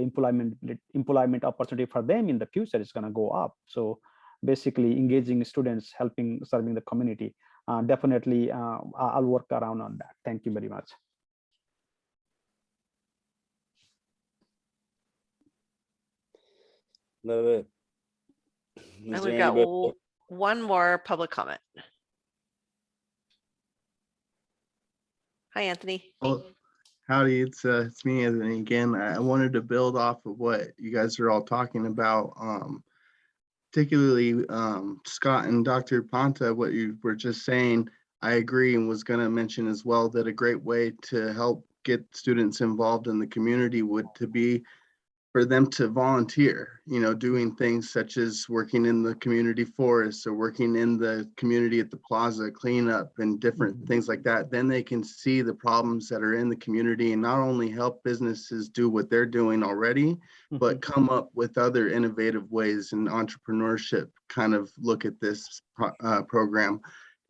employment opportunity for them in the future is going to go up. So basically engaging students, serving the community. Definitely I'll work around on that. Thank you very much. Love it. And we've got one more public comment. Hi, Anthony. Well, howdy, it's me, Anthony, again. I wanted to build off of what you guys are all talking about, particularly Scott and Dr. Ponta, what you were just saying. I agree, and was going to mention as well that a great way to help get students involved in the community would to be for them to volunteer, doing things such as working in the community forest or working in the community at the plaza, cleanup and different things like that. Then they can see the problems that are in the community and not only help businesses do what they're doing already, but come up with other innovative ways and entrepreneurship kind of look at this program.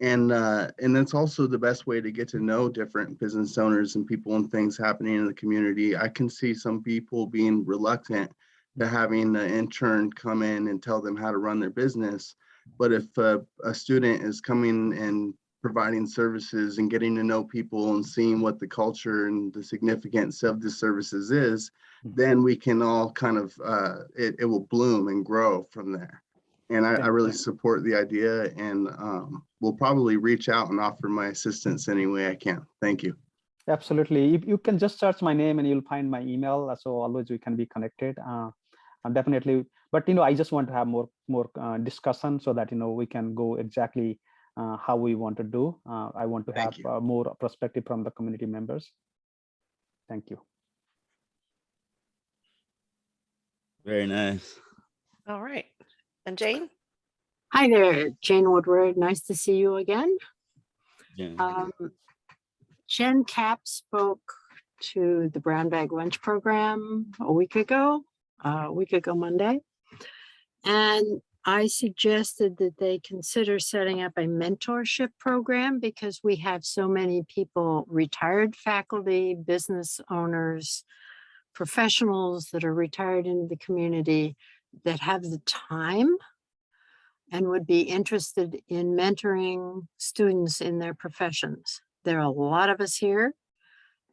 And that's also the best way to get to know different business owners and people and things happening in the community. I can see some people being reluctant to having an intern come in and tell them how to run their business. But if a student is coming and providing services and getting to know people and seeing what the culture and the significance of the services is, then we can all kind of, it will bloom and grow from there. And I really support the idea, and will probably reach out and offer my assistance any way I can. Thank you. Absolutely. If you can just search my name and you'll find my email. So always we can be connected. Definitely. But I just want to have more discussion so that we can go exactly how we want to do. I want to have more perspective from the community members. Thank you. Very nice. All right. And Jane? Hi there, Jane Woodward. Nice to see you again. Yeah. Jen Cap spoke to the Brown Bag Lunch Program a week ago Monday. And I suggested that they consider setting up a mentorship program because we have so many people, retired faculty, business owners, professionals that are retired in the community that have the time and would be interested in mentoring students in their professions. There are a lot of us here,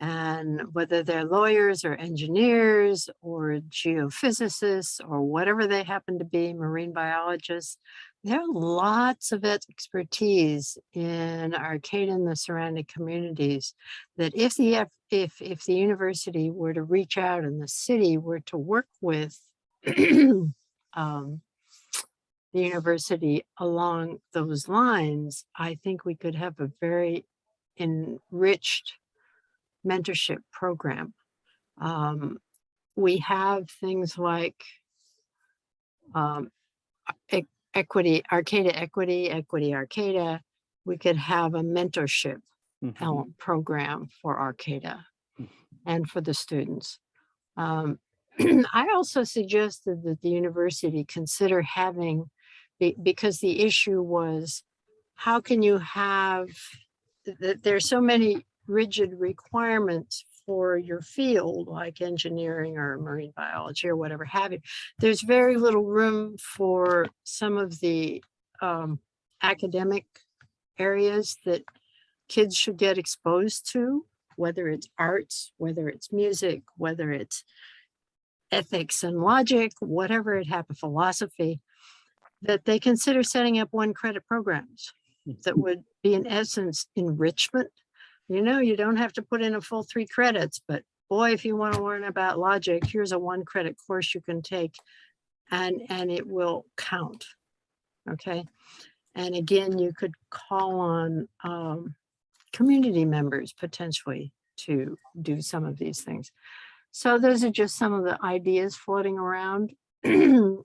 and whether they're lawyers or engineers or geophysicists or whatever they happen to be, marine biologists, there are lots of expertise in Arcata and the surrounding communities that if the university were to reach out and the city were to work with the university along those lines, I think we could have a very enriched mentorship program. We have things like equity, Arcata Equity, Equity Arcata. We could have a mentorship program for Arcata and for the students. I also suggested that the university consider having, because the issue was how can you have, there's so many rigid requirements for your field, like engineering or marine biology or whatever have you. There's very little room for some of the academic areas that kids should get exposed to, whether it's arts, whether it's music, whether it's ethics and logic, whatever it happens, philosophy, that they consider setting up 1 credit programs that would be in essence enrichment. You know, you don't have to put in a full 3 credits, but boy, if you want to learn about logic, here's a 1 credit course you can take and it will count. Okay. And again, you could call on community members potentially to do some of these things. So those are just some of the ideas floating around. And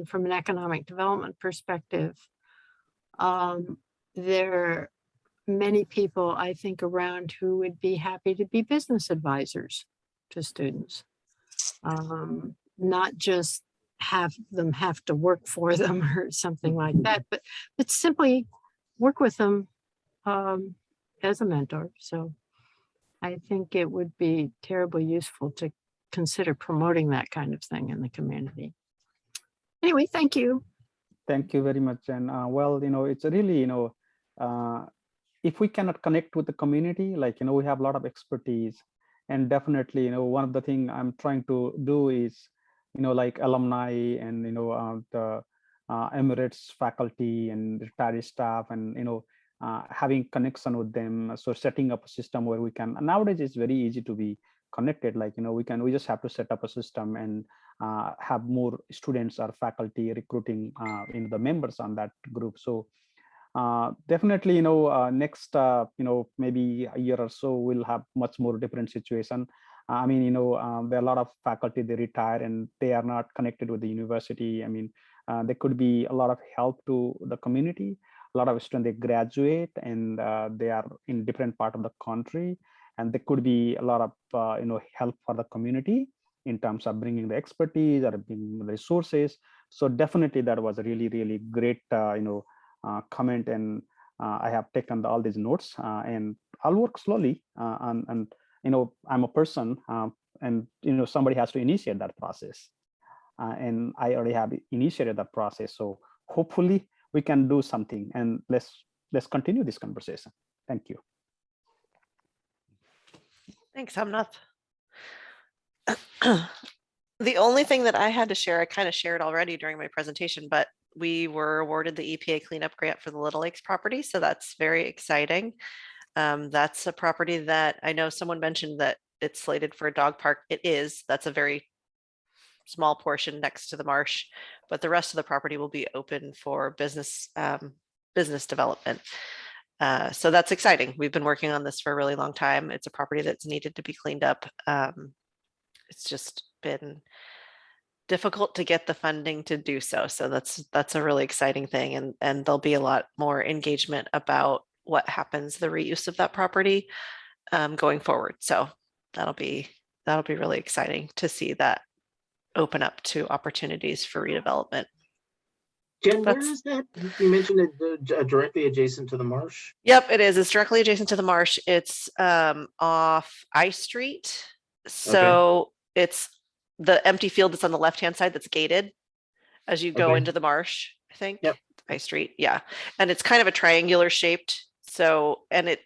from an economic development perspective, there are many people I think around who would be happy to be business advisors to students. Not just have them have to work for them or something like that, but simply work with them as a mentor. So I think it would be terribly useful to consider promoting that kind of thing in the community. Anyway, thank you. Thank you very much. And well, it's really, if we cannot connect with the community, like, we have a lot of expertise, and definitely, one of the things I'm trying to do is, like alumni and, the Emirates faculty and retired staff, and, having connection with them. So setting up a system where we can, nowadays it's very easy to be connected. Like, we just have to set up a system and have more students or faculty recruiting the members on that group. So definitely, next, maybe a year or so, we'll have much more different situation. I mean, there are a lot of faculty, they retire and they are not connected with the university. I mean, there could be a lot of help to the community. A lot of students, they graduate and they are in different part of the country, and there could be a lot of help for the community in terms of bringing the expertise or bringing the resources. So definitely that was a really, really great comment, and I have taken all these notes, and I'll work slowly and I'm a person, and somebody has to initiate that process, and I already have initiated that process. So hopefully we can do something, and let's continue this conversation. Thank you. Thanks, Hamnath. The only thing that I had to share, I kind of shared already during my presentation, but we were awarded the EPA cleanup grant for the Little Lakes property. So that's very exciting. That's a property that I know someone mentioned that it's slated for a dog park. It is. That's a very small portion next to the marsh, but the rest of the property will be open for business development. So that's exciting. We've been working on this for a really long time. It's a property that's needed to be cleaned up. It's just been difficult to get the funding to do so. So that's a really exciting thing. And there'll be a lot more engagement about what happens, the reuse of that property going forward. So that'll be really exciting to see that open up to opportunities for redevelopment. Jen, where is that? You mentioned it directly adjacent to the marsh. Yep, it is. It's directly adjacent to the marsh. It's off I Street. So it's the empty field that's on the left-hand side that's gated as you go into the marsh, I think. Yep. I Street, yeah. And it's kind of a triangular shaped. So, and it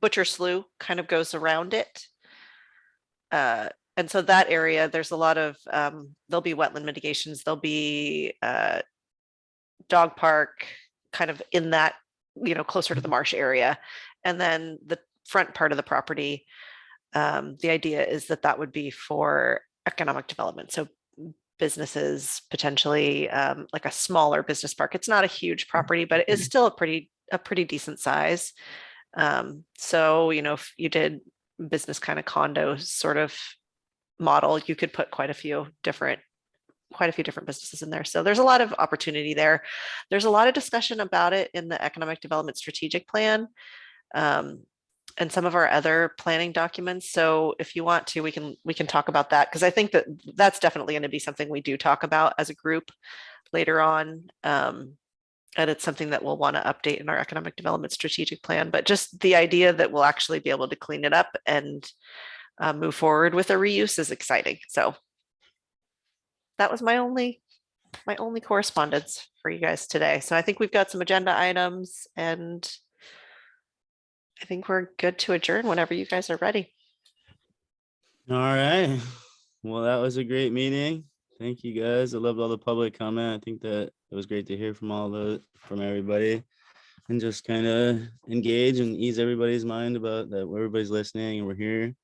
Butcher Slough kind of goes around it. And so that area, there's a lot of, there'll be wetland mitigations, there'll be dog park kind of in that, closer to the marsh area. And then the front part of the property, the idea is that that would be for economic development. So businesses, potentially like a smaller business park. It's not a huge property, but it is still a pretty decent size. So, if you did business kind of condo sort of model, you could put quite a few different businesses in there. So there's a lot of opportunity there. There's a lot of discussion about it in the economic development strategic plan and some of our other planning documents. So if you want to, we can talk about that, because I think that's definitely going to be something we do talk about as a group later on. And it's something that we'll want to update in our economic development strategic plan, but just the idea that we'll actually be able to clean it up and move forward with a reuse is exciting. So that was my only correspondence for you guys today. So I think we've got some agenda items, and I think we're good to adjourn whenever you guys are ready. All right. Well, that was a great meeting. Thank you guys. I loved all the public comment. I think that it was great to hear from everybody, and just kind of engage and ease everybody's mind about that everybody's listening and we're here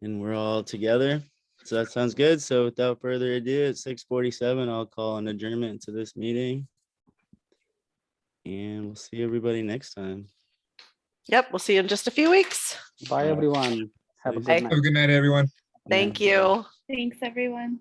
and we're all together. So that sounds good. So without further ado, at 6:47, I'll call an adjournment to this meeting. And we'll see everybody next time. Yep, we'll see you in just a few weeks. Bye, everyone. Have a Bye. good night. Have a good night, everyone. Thank you. Thanks, everyone.